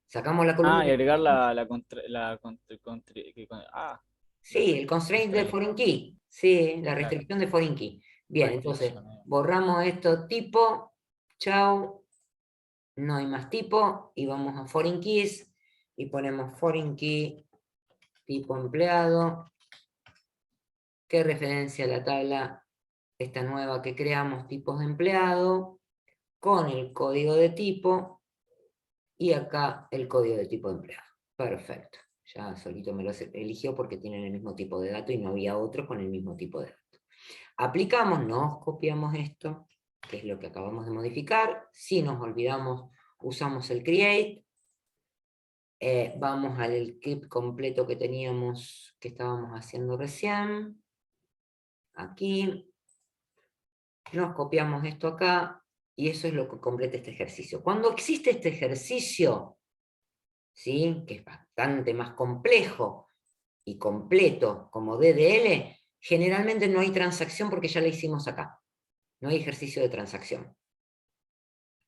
Sacamos la columna. Ah, y agregar Sí, el constraint de constraint. foreign key. Sí, la Claro, restricción de foreign key. Bien, entonces, restricción. borramos esto tipo, chau, no hay más tipo, y vamos a foreign keys, y ponemos foreign key, tipo empleado, que referencia a la tabla, esta nueva que creamos, tipos de empleado, con el código de tipo, y acá el código de tipo de empleado. Perfecto. Ya solito me lo eligió porque tienen el mismo tipo de dato y no había otro con el mismo tipo de dato. Aplicamos, nos copiamos esto, que es lo que acabamos de modificar. Si nos olvidamos, usamos el create. Vamos al clip completo que teníamos, que estábamos haciendo recién. Aquí. Nos copiamos esto acá. Y eso es lo que completa este ejercicio. Cuando existe este ejercicio, ¿sí?, que es bastante más complejo y completo como DDL, Generalmente no hay transacción porque ya la hicimos acá. No hay ejercicio de transacción.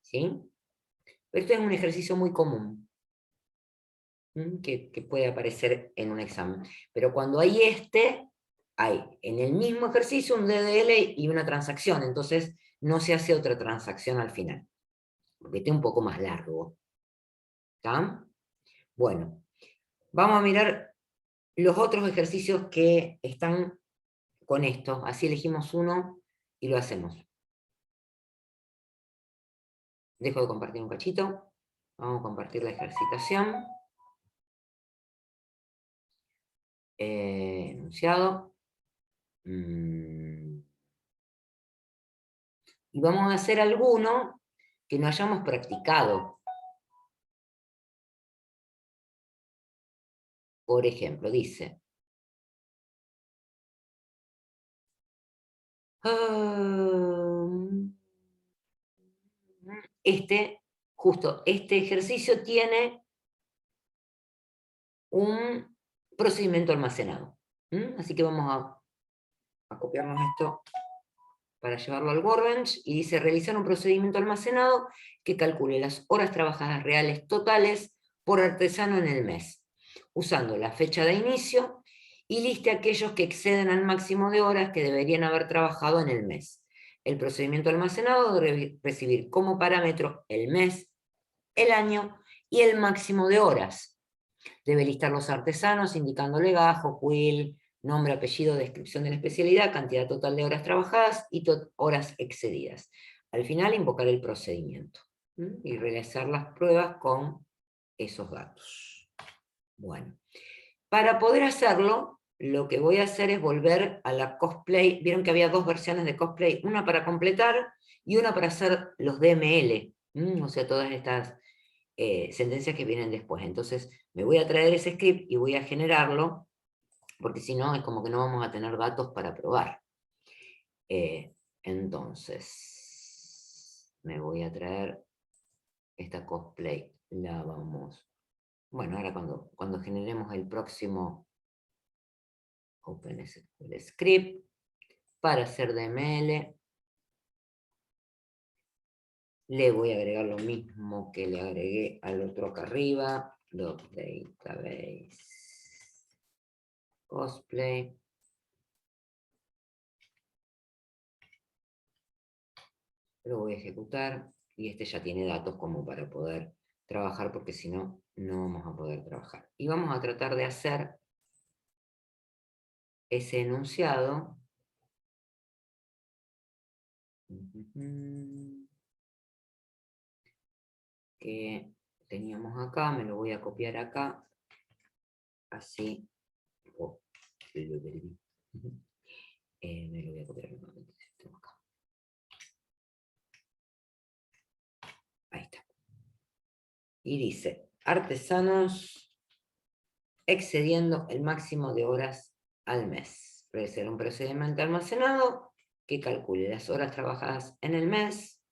¿Sí? Pero este es un ejercicio muy común, que puede aparecer en un examen. Pero cuando hay hay en el mismo ejercicio un DDL y una transacción, entonces no se hace otra transacción al final, porque está un poco más largo. ¿Está? Bueno, vamos a mirar los otros ejercicios que están con esto. Así elegimos uno y lo hacemos. Dejo de compartir un cachito. Vamos a compartir la ejercitación. Enunciado. Y vamos a hacer alguno que no hayamos practicado. Por ejemplo, dice... justo este ejercicio tiene un procedimiento almacenado. Así que vamos a copiarnos esto para llevarlo al Workbench, y dice realizar un procedimiento almacenado que calcule las horas trabajadas reales totales por artesano en el mes, usando la fecha de inicio, y liste aquellos que exceden al máximo de horas que deberían haber trabajado en el mes. El procedimiento almacenado debe recibir como parámetro el mes, el año y el máximo de horas. Debe listar los artesanos indicando legajo, quill, nombre, apellido, descripción de la especialidad, cantidad total de horas trabajadas y horas excedidas. Al final, invocar el procedimiento y realizar las pruebas con esos datos. Bueno, para poder hacerlo, lo que voy a hacer es volver a la Cosplay. Vieron que había dos versiones de Cosplay, una para completar y una para hacer los DML, o sea, todas estas sentencias que vienen después. Entonces, me voy a traer ese script y voy a generarlo, porque si no, es como que no vamos a tener datos para probar. Entonces, me voy a traer esta Cosplay. La vamos... Bueno, ahora cuando generemos el próximo OpenSQL script para hacer DML, le voy a agregar lo mismo que le agregué al otro acá arriba, database cosplay. Lo voy a ejecutar, y este ya tiene datos como para poder trabajar, porque si no, no vamos a poder trabajar. Y vamos a tratar de hacer ese enunciado. Que teníamos acá, me lo voy a copiar acá. Así. Me lo voy a copiar nuevamente. Acá. Ahí está. Y dice, artesanos excediendo el máximo de horas al mes. Puede ser un procedimiento almacenado que calcule las horas trabajadas en el mes,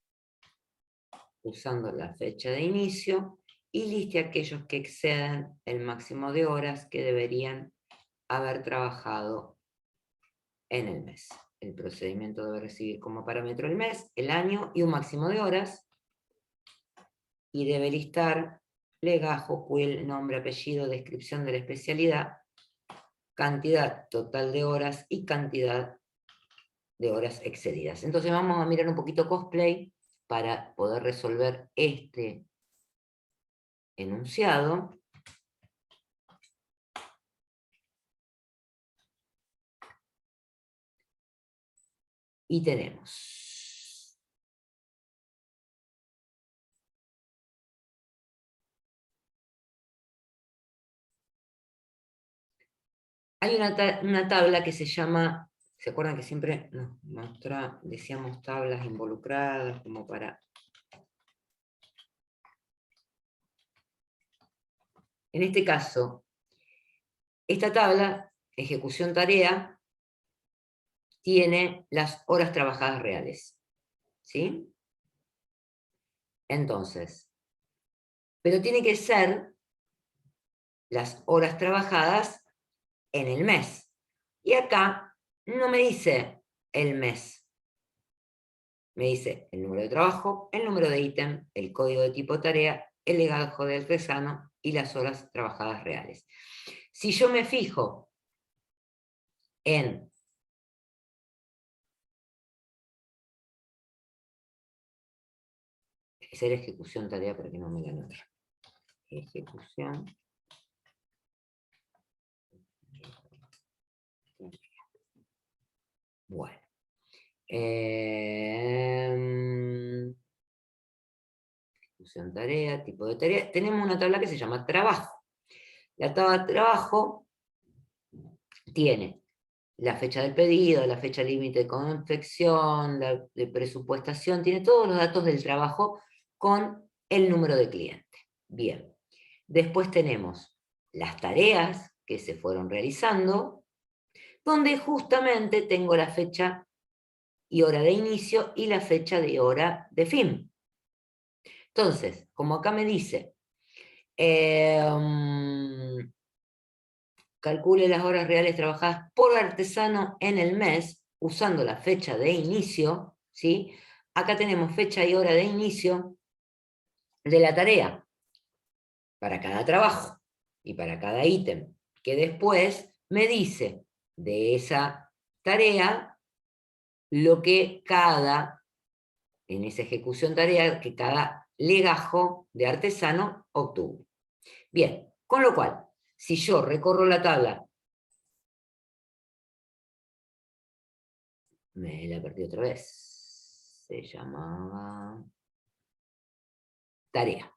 usando la fecha de inicio, y liste aquellos que exceden el máximo de horas que deberían haber trabajado en el mes. El procedimiento debe recibir como parámetro el mes, el año y un máximo de horas, y debe listar legajo, quill, nombre, apellido, descripción de la especialidad, cantidad total de horas y cantidad de horas excedidas. Entonces vamos a mirar un poquito Cosplay para poder resolver este enunciado. Y tenemos hay una tabla que se llama, ¿se acuerdan que siempre nos muestra, decíamos tablas involucradas como para... En este caso, esta tabla, ejecución tarea, tiene las horas trabajadas reales. ¿Sí? Entonces, pero tiene que ser las horas trabajadas en el mes. Y acá no me dice el mes. Me dice el número de trabajo, el número de ítem, el código de tipo tarea, el legajo de artesano y las horas trabajadas reales. Si yo me fijo en hacer ejecución tarea, para que no me la anote. Ejecución. Bueno. Ejecución tarea, tipo de tarea. Tenemos una tabla que se llama trabajo. La tabla de trabajo tiene la fecha del pedido, la fecha límite de confección, la de presupuestación, tiene todos los datos del trabajo con el número de cliente. Bien. Después tenemos las tareas que se fueron realizando, donde justamente tengo la fecha y hora de inicio y la fecha de hora de fin. Entonces, como acá me dice, calcule las horas reales trabajadas por artesano en el mes, usando la fecha de inicio, ¿sí? Acá tenemos fecha y hora de inicio de la tarea, para cada trabajo y para cada ítem, que después me dice de esa tarea lo que en esa ejecución tarea, que cada legajo de artesano obtuvo. Bien, con lo cual, si yo recorro la tabla, me la perdí otra vez, se llamaba tarea.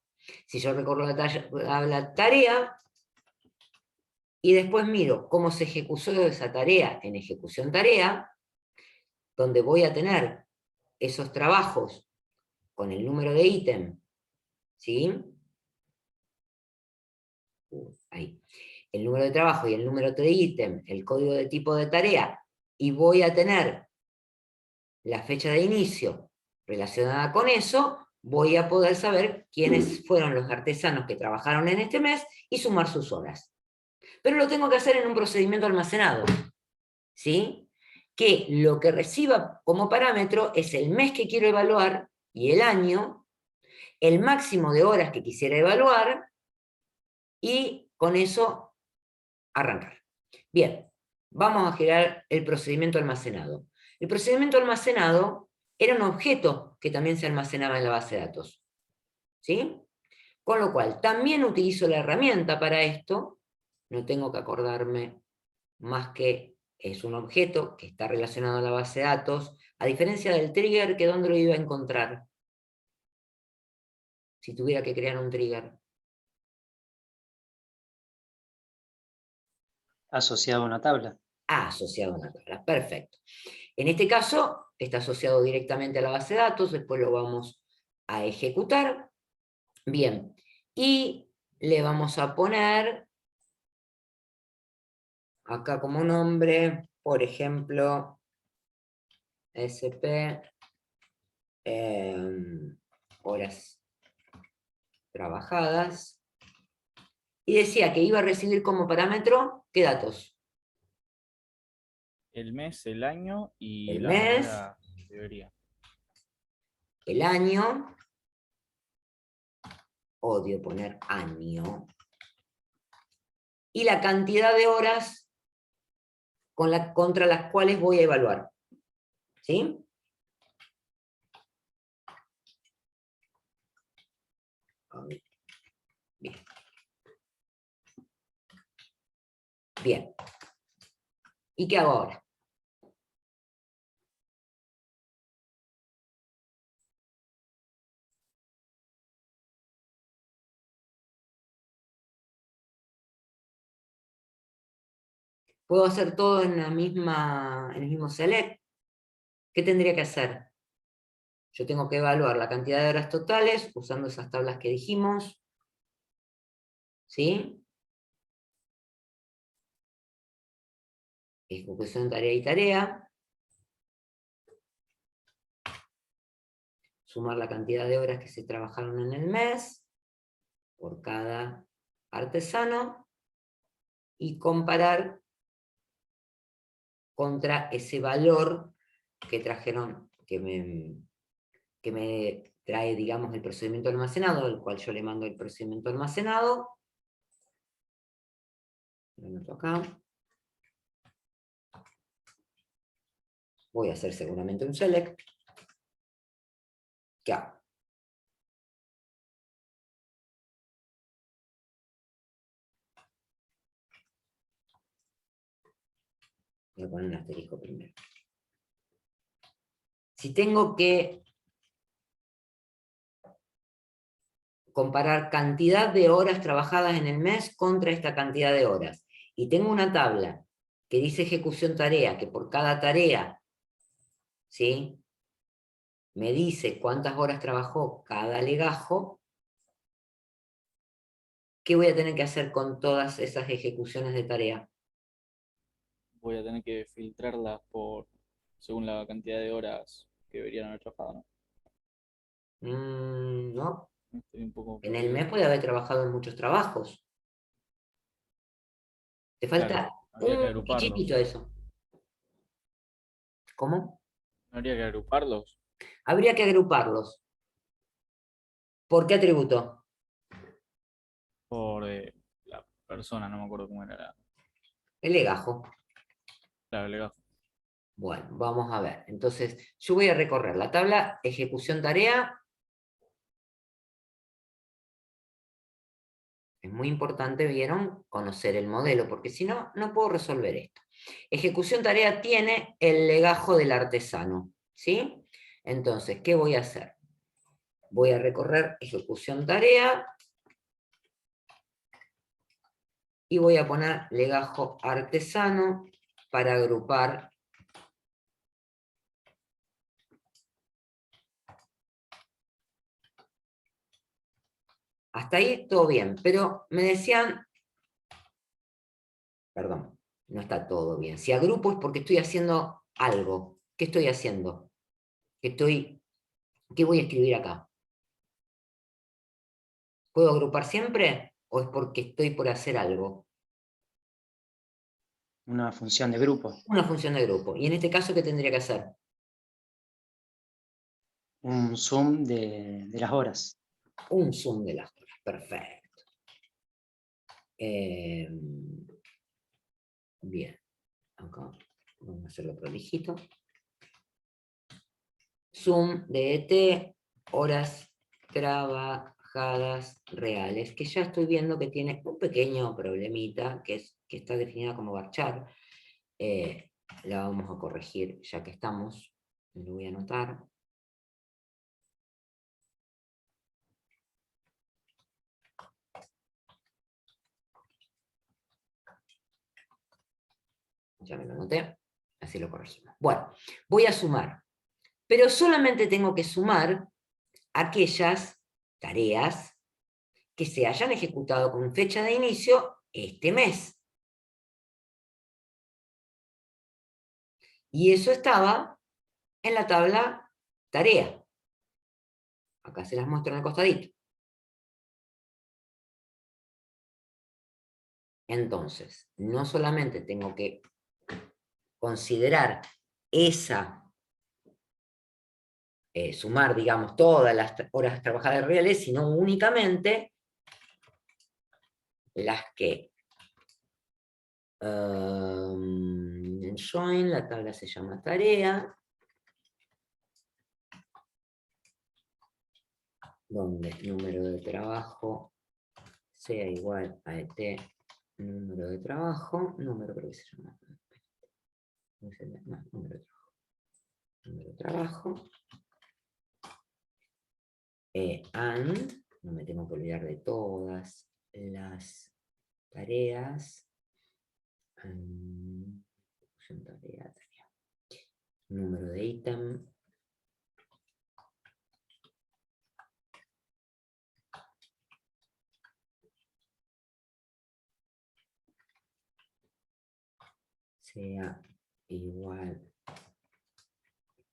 Si yo recorro la tabla tarea, y después miro cómo se ejecutó esa tarea en ejecución tarea, donde voy a tener esos trabajos con el número de ítem, ¿sí? Ahí. El número de trabajo y el número de ítem, el código de tipo de tarea, y voy a tener la fecha de inicio relacionada con eso, voy a poder saber quiénes fueron los artesanos que trabajaron en este mes y sumar sus horas. Pero lo tengo que hacer en un procedimiento almacenado, ¿sí? Que lo que reciba como parámetro es el mes que quiero evaluar y el año, el máximo de horas que quisiera evaluar, y con eso arrancar. Bien, vamos a generar el procedimiento almacenado. El procedimiento almacenado era un objeto que también se almacenaba en la base de datos, ¿sí? Con lo cual, también utilizo la herramienta para esto, no tengo que acordarme más que es un objeto que está relacionado a la base de datos, a diferencia del trigger, que ¿dónde lo iba a encontrar? Si tuviera que crear un trigger. Asociado a una tabla. Asociado a una tabla, perfecto. En este caso, está asociado directamente a la base de datos, después lo vamos a ejecutar. Bien, y le vamos a poner acá como nombre, por ejemplo, SP, horas trabajadas, y decía que iba a recibir como parámetro, ¿qué datos? El mes, el año y El la mes, manera debería. el año, odio poner año, y la cantidad de horas contra las cuales voy a evaluar. ¿Sí? Bien. Bien. ¿Y qué hago ahora? Puedo hacer todo en el mismo select. ¿Qué tendría que hacer? Yo tengo que evaluar la cantidad de horas totales usando esas tablas que dijimos. ¿Sí? Ejecución, tarea y tarea. Sumar la cantidad de horas que se trabajaron en el mes por cada artesano y comparar contra ese valor que trajeron, que me trae, digamos, el procedimiento almacenado, al cual yo le mando el procedimiento almacenado. Lo anoto acá. Voy a hacer seguramente un select. ¿Qué hago? Voy a poner un asterisco primero. Si tengo que comparar cantidad de horas trabajadas en el mes contra esta cantidad de horas, y tengo una tabla que dice ejecución tarea, que por cada tarea, ¿sí?, me dice cuántas horas trabajó cada legajo, ¿qué voy a tener que hacer con todas esas ejecuciones de tarea? Voy a tener que filtrarlas según la cantidad de horas que deberían haber trabajado, ¿no? No. Estoy un poco En el perdido. mes puede haber trabajado en muchos trabajos. Te falta Claro, habría que un agruparlos. chiquitito eso. ¿Cómo? ¿No habría que agruparlos? Habría que agruparlos. ¿Por qué atributo? Por la persona, no me acuerdo cómo era El legajo. el legajo. Bueno, vamos a ver. Entonces, yo voy a recorrer la tabla ejecución tarea. Es muy importante, ¿vieron?, conocer el modelo, porque si no, no puedo resolver esto. Ejecución tarea tiene el legajo del artesano, ¿sí? Entonces, ¿qué voy a hacer? Voy a recorrer ejecución tarea y voy a poner legajo artesano para agrupar. Hasta ahí todo bien, pero me decían, perdón, no está todo bien. Si agrupo es porque estoy haciendo algo. ¿Qué estoy haciendo? ¿Qué voy a escribir acá? ¿Puedo agrupar siempre o es porque estoy por hacer algo? Una función de grupo. Una función de grupo. Y en este caso, ¿qué tendría que hacer? Un sum de las horas. Un sum de las horas. Perfecto. Bien. Acá vamos a hacerlo prolijito. Sum de ET, horas trabajadas reales, que ya estoy viendo que tiene un pequeño problemita, que está definida como varchar. La vamos a corregir ya que estamos. Lo voy a anotar. Ya me lo anoté, así lo corregimos. Bueno, voy a sumar, pero solamente tengo que sumar aquellas tareas que se hayan ejecutado con fecha de inicio este mes. Y eso estaba en la tabla tarea. Acá se las muestro en el costadito. Entonces, no solamente tengo que considerar sumar, digamos, todas las horas trabajadas reales, sino únicamente las que en join, la tabla se llama tarea, donde número de trabajo sea igual a ET número de trabajo, número creo que se llama, número de trabajo, and, no me tengo que olvidar de todas las tareas, tarea, número de ítem, sea igual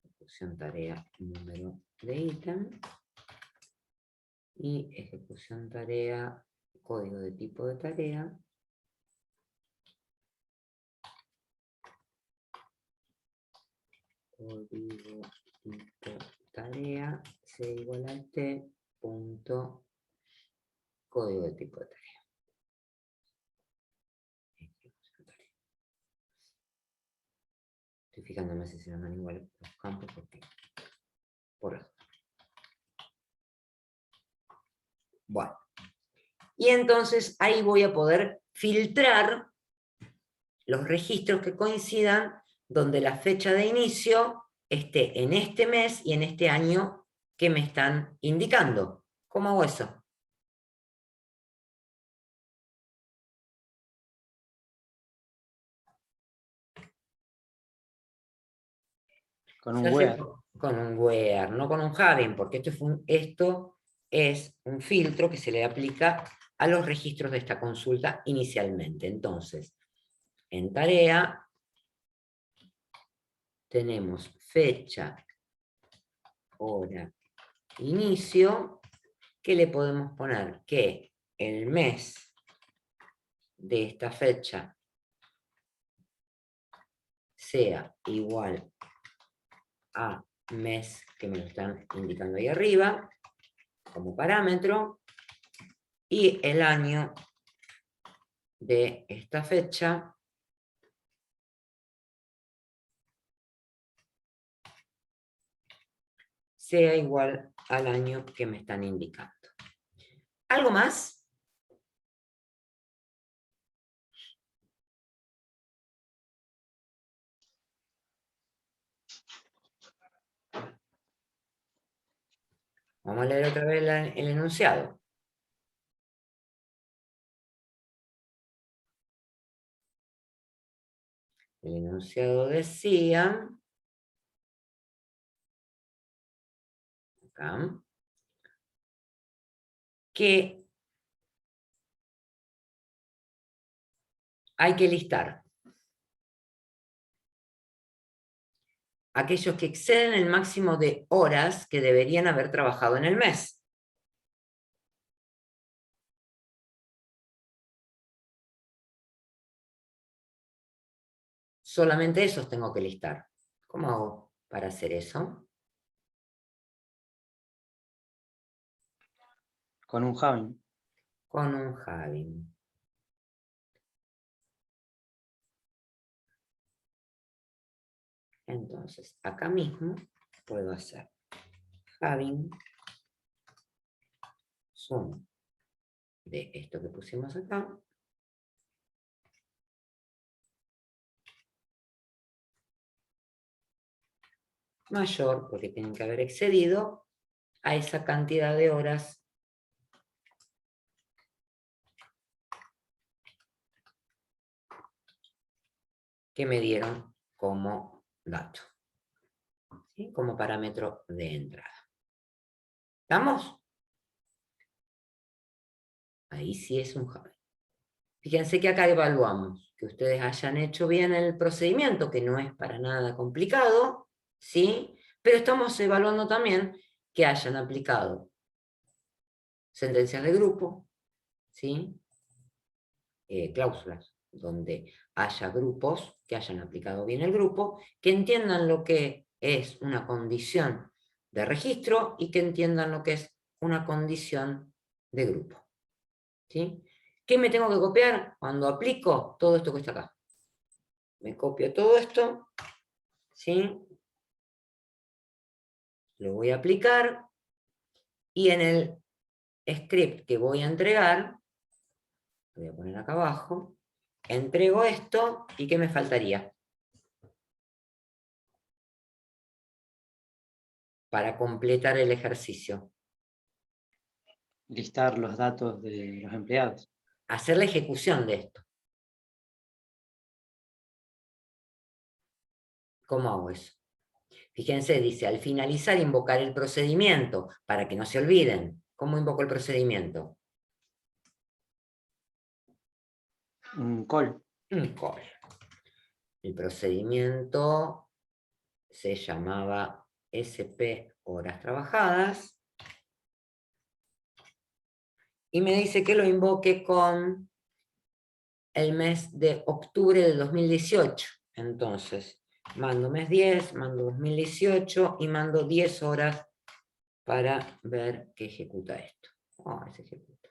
ejecución tarea número de ítem y ejecución tarea código de tipo de tarea código tipo tarea C igual a T punto código de tipo de tarea. Estoy fijándome si se llaman igual los campos porque por eso. Bueno. Y entonces ahí voy a poder filtrar los registros que coincidan donde la fecha de inicio esté en este mes y en este año que me están indicando. ¿Cómo hago eso? Con un Se hace where. con un where, no con un having, porque esto es un filtro que se le aplica a los registros de esta consulta inicialmente. Entonces, en tarea tenemos fecha, hora, inicio, que le podemos poner que el mes de esta fecha sea igual a mes que me lo están indicando ahí arriba como parámetro, y el año de esta fecha sea igual al año que me están indicando. ¿Algo más? Vamos a leer otra vez el enunciado. El enunciado decía, acá, que hay que listar aquellos que exceden el máximo de horas que deberían haber trabajado en el mes. Solamente esos tengo que listar. ¿Cómo hago para hacer eso? Con un having. Con un having. Entonces, acá mismo puedo hacer having sum de esto que pusimos acá mayor, porque tienen que haber excedido a esa cantidad de horas que me dieron como dato, ¿sí? Como parámetro de entrada. ¿Estamos? Ahí sí es un having. Fíjense que acá evaluamos que ustedes hayan hecho bien el procedimiento, que no es para nada complicado, ¿sí? Pero estamos evaluando también que hayan aplicado sentencias de grupo, ¿sí? Cláusulas, donde haya grupos que hayan aplicado bien el grupo, que entiendan lo que es una condición de registro y que entiendan lo que es una condición de grupo, ¿sí? ¿Qué me tengo que copiar? Cuando aplico todo esto que está acá. Me copio todo esto, ¿sí? Lo voy a aplicar, y en el script que voy a entregar, lo voy a poner acá abajo, entrego esto, ¿y qué me faltaría? Para completar el ejercicio. Listar los datos de los empleados. Hacer la ejecución de esto. ¿Cómo hago eso? Fíjense, dice, al finalizar invocar el procedimiento, para que no se olviden. ¿Cómo invoco el procedimiento? Un call. Un call. El procedimiento se llamaba SP horas trabajadas, y me dice que lo invoque con el mes de octubre de 2018. Entonces, Mando mes 10, mando 2018 y mando 10 horas para ver qué ejecuta esto. Se ejecuta.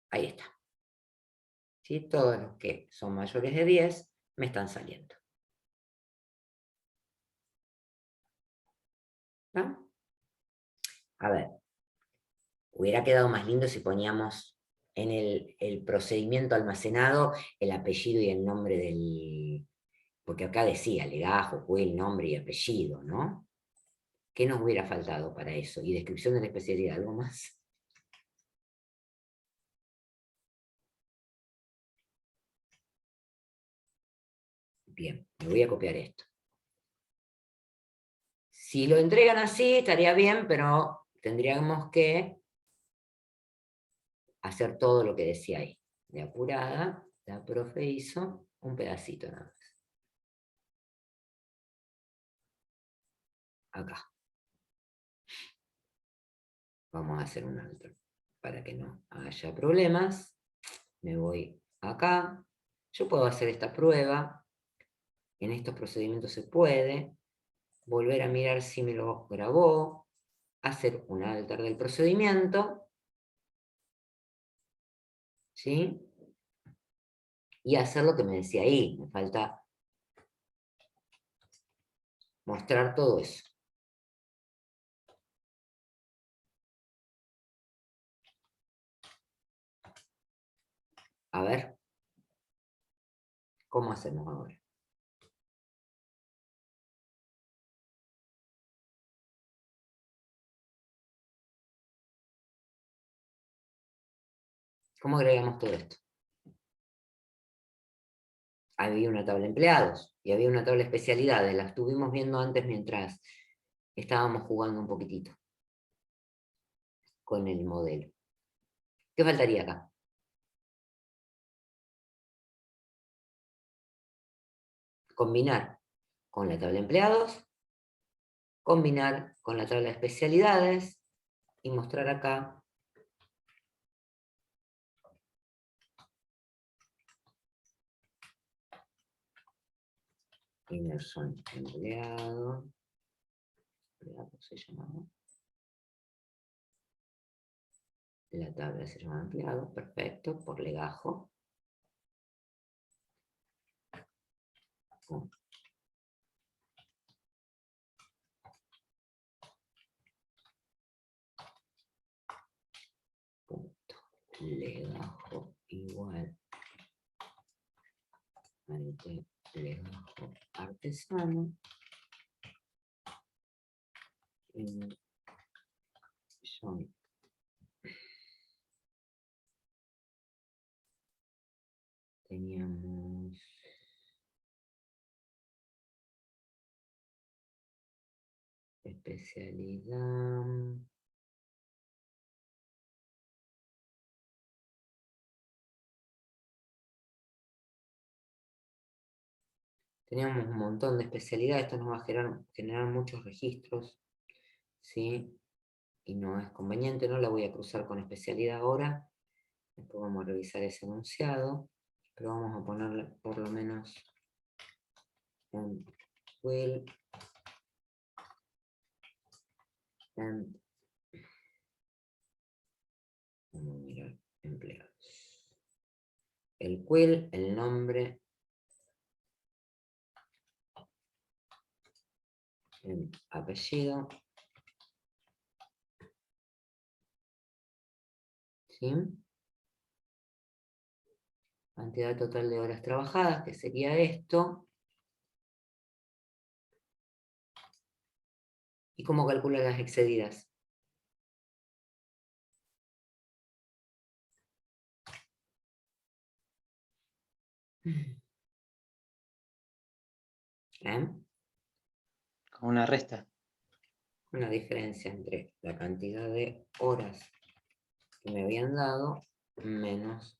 Ahí está. ¿Sí? Todos los que son mayores de 10 me están saliendo. ¿No? A ver, hubiera quedado más lindo si poníamos en el procedimiento almacenado el apellido y el nombre del... Porque acá decía legajo, quill, nombre y apellido, ¿no? ¿Qué nos hubiera faltado para eso? Y descripción de la especialidad, ¿algo más? Bien, me voy a copiar esto. Si lo entregan así, estaría bien, pero tendríamos que hacer todo lo que decía ahí. De apurada, la profe hizo un pedacito nada más. Acá. Vamos a hacer un alto. Para que no haya problemas, me voy acá. Yo puedo hacer esta prueba. En estos procedimientos se puede. Volver a mirar si me lo grabó. Hacer un alter del procedimiento. ¿Sí? Y hacer lo que me decía ahí. Me falta mostrar todo eso. A ver. ¿Cómo hacemos ahora? ¿Cómo agregamos todo esto? Había una tabla de empleados y había una tabla de especialidades. La estuvimos viendo antes mientras estábamos jugando un poquitito con el modelo. ¿Qué faltaría acá? Combinar con la tabla de empleados, combinar con la tabla de especialidades y mostrar acá Emerson empleado, se llamaba. La tabla se llama empleado, perfecto, por legajo. Punto. Legajo igual ante legajo artesano. Son teníamos especialidad. Teníamos un montón de especialidades, esto nos va a generar muchos registros, ¿sí? Y no es conveniente, no la voy a cruzar con especialidad ahora. Después vamos a revisar ese enunciado, pero vamos a ponerle por lo menos un quill and vamos a mirar empleados. El quill, el nombre, el apellido, ¿sí? Cantidad total de horas trabajadas, que sería esto. ¿Y cómo calcula las excedidas? ¿Eh? Con una resta. Una diferencia entre la cantidad de horas que me habían dado menos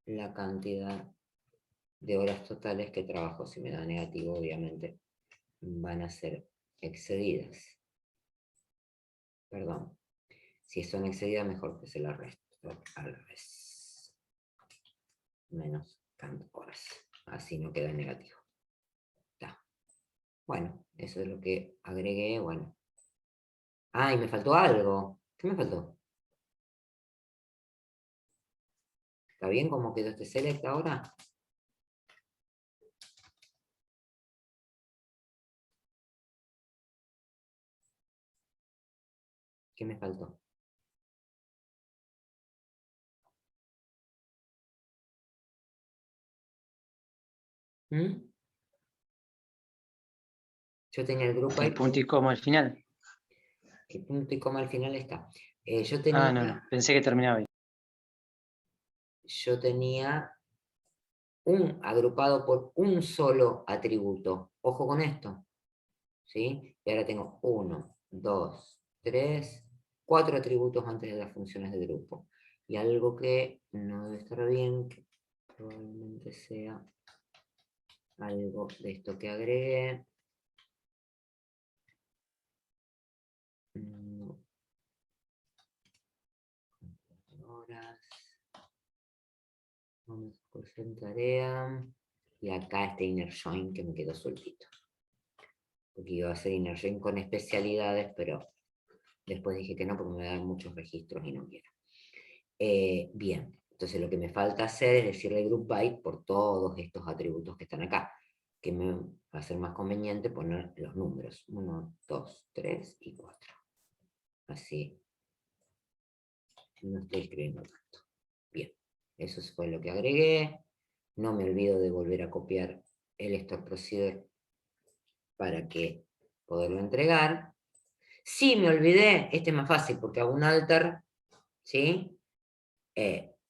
la cantidad de horas totales que trabajo. Si me da negativo, obviamente van a ser excedidas. Perdón. Si son excedidas, mejor que se las resto al revés. Menos horas. Así no queda negativo. Bueno, eso es lo que agregué, bueno. Ah, y me faltó algo. ¿Qué me faltó? ¿Está bien cómo quedó este select ahora? ¿Qué me faltó? ¿Mm? Yo tenía el grupo El ahí. punto y coma al final. El punto y coma al final está. Yo Ah, tenía, no. Pensé que terminaba ahí. yo tenía un agrupado por un solo atributo. Ojo con esto. ¿Sí? Y ahora tengo 1, 2, 3, 4 atributos antes de las funciones de grupo. Y algo que no debe estar bien, que probablemente sea algo de esto que agregué. No. Horas. Vamos por en tarea. Y acá este inner join que me quedó sueltito. Porque iba a hacer inner join con especialidades, pero después dije que no porque me dan muchos registros y no quiero. Bien, entonces lo que me falta hacer es decirle group by por todos estos atributos que están acá, que me va a ser más conveniente poner los números, 1, 2, 3 y 4. Así no estoy escribiendo tanto. Bien, eso fue lo que agregué. No me olvido de volver a copiar el store procedure para que poderlo entregar. Si me olvidé, este es más fácil porque hago un alter, ¿sí?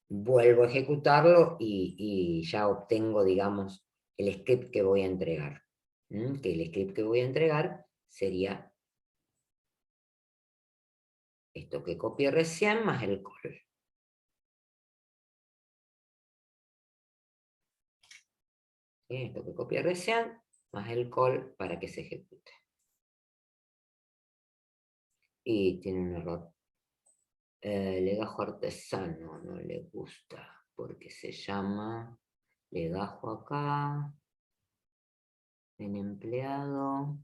Vuelvo a ejecutarlo y ya obtengo, digamos, el script que voy a entregar. Que el script que voy a entregar sería esto que copié recién más el call. Esto que copié recién más el call para que se ejecute. Y tiene un error. Legajo artesano no le gusta porque se llama legajo acá en empleado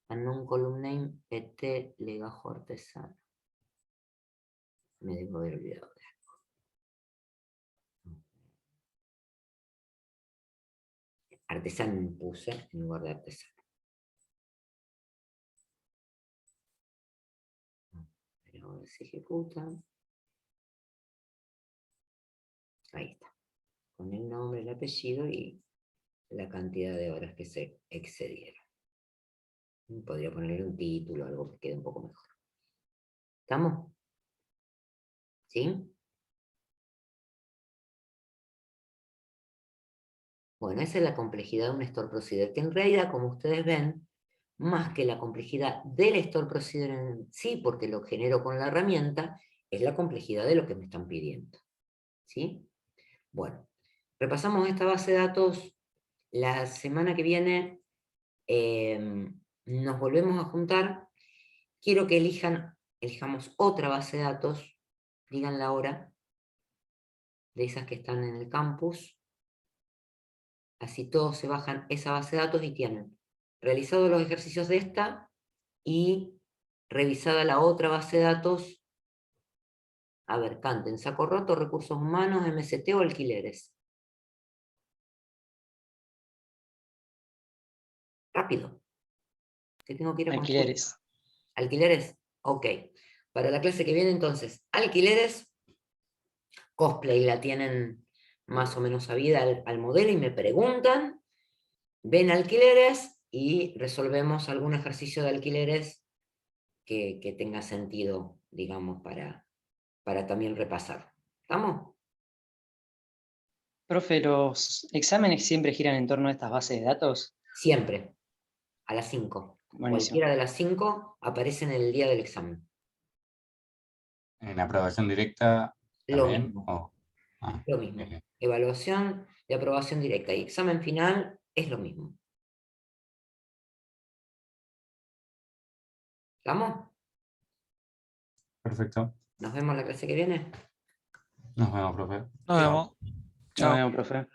unknown column name et legajo artesano. Me debo haber olvidado de algo. Artesano puse en lugar de artesano. Pero ahora se ejecuta. Ahí está. Con el nombre, el apellido y la cantidad de horas que se excedieron. Podría ponerle un título, algo que quede un poco mejor. ¿Estamos? ¿Sí? Bueno, esa es la complejidad de un store procedure, que en realidad, como ustedes ven, más que la complejidad del store procedure en sí, porque lo genero con la herramienta, es la complejidad de lo que me están pidiendo. ¿Sí? Bueno, repasamos esta base de datos. La semana que viene nos volvemos a juntar. Quiero que elijamos otra base de datos, digan la hora, de esas que están en el campus. Así todos se bajan esa base de datos y tienen realizado los ejercicios de esta y revisada la otra base de datos. A ver, canten, saco roto, recursos humanos, MST o alquileres. Rápido. Que tengo que ir a consulta. Alquileres. ¿Alquileres? Ok. Para la clase que viene, entonces, alquileres, cosplay la tienen más o menos sabida al modelo y me preguntan, ven alquileres y resolvemos algún ejercicio de alquileres que tenga sentido, digamos, para también repasar. ¿Estamos? Profe, ¿los exámenes siempre giran en torno a estas bases de datos? Siempre, a las 5. Buenísimo. Cualquiera de las 5 aparece en el día del examen. En aprobación directa Lo también. mismo. Ah, Lo mismo. bien. Evaluación de aprobación directa y examen final es lo mismo. ¿Estamos? Perfecto. Nos vemos la clase que viene. Nos vemos, profe. Nos vemos. Nos Chao. vemos, profe.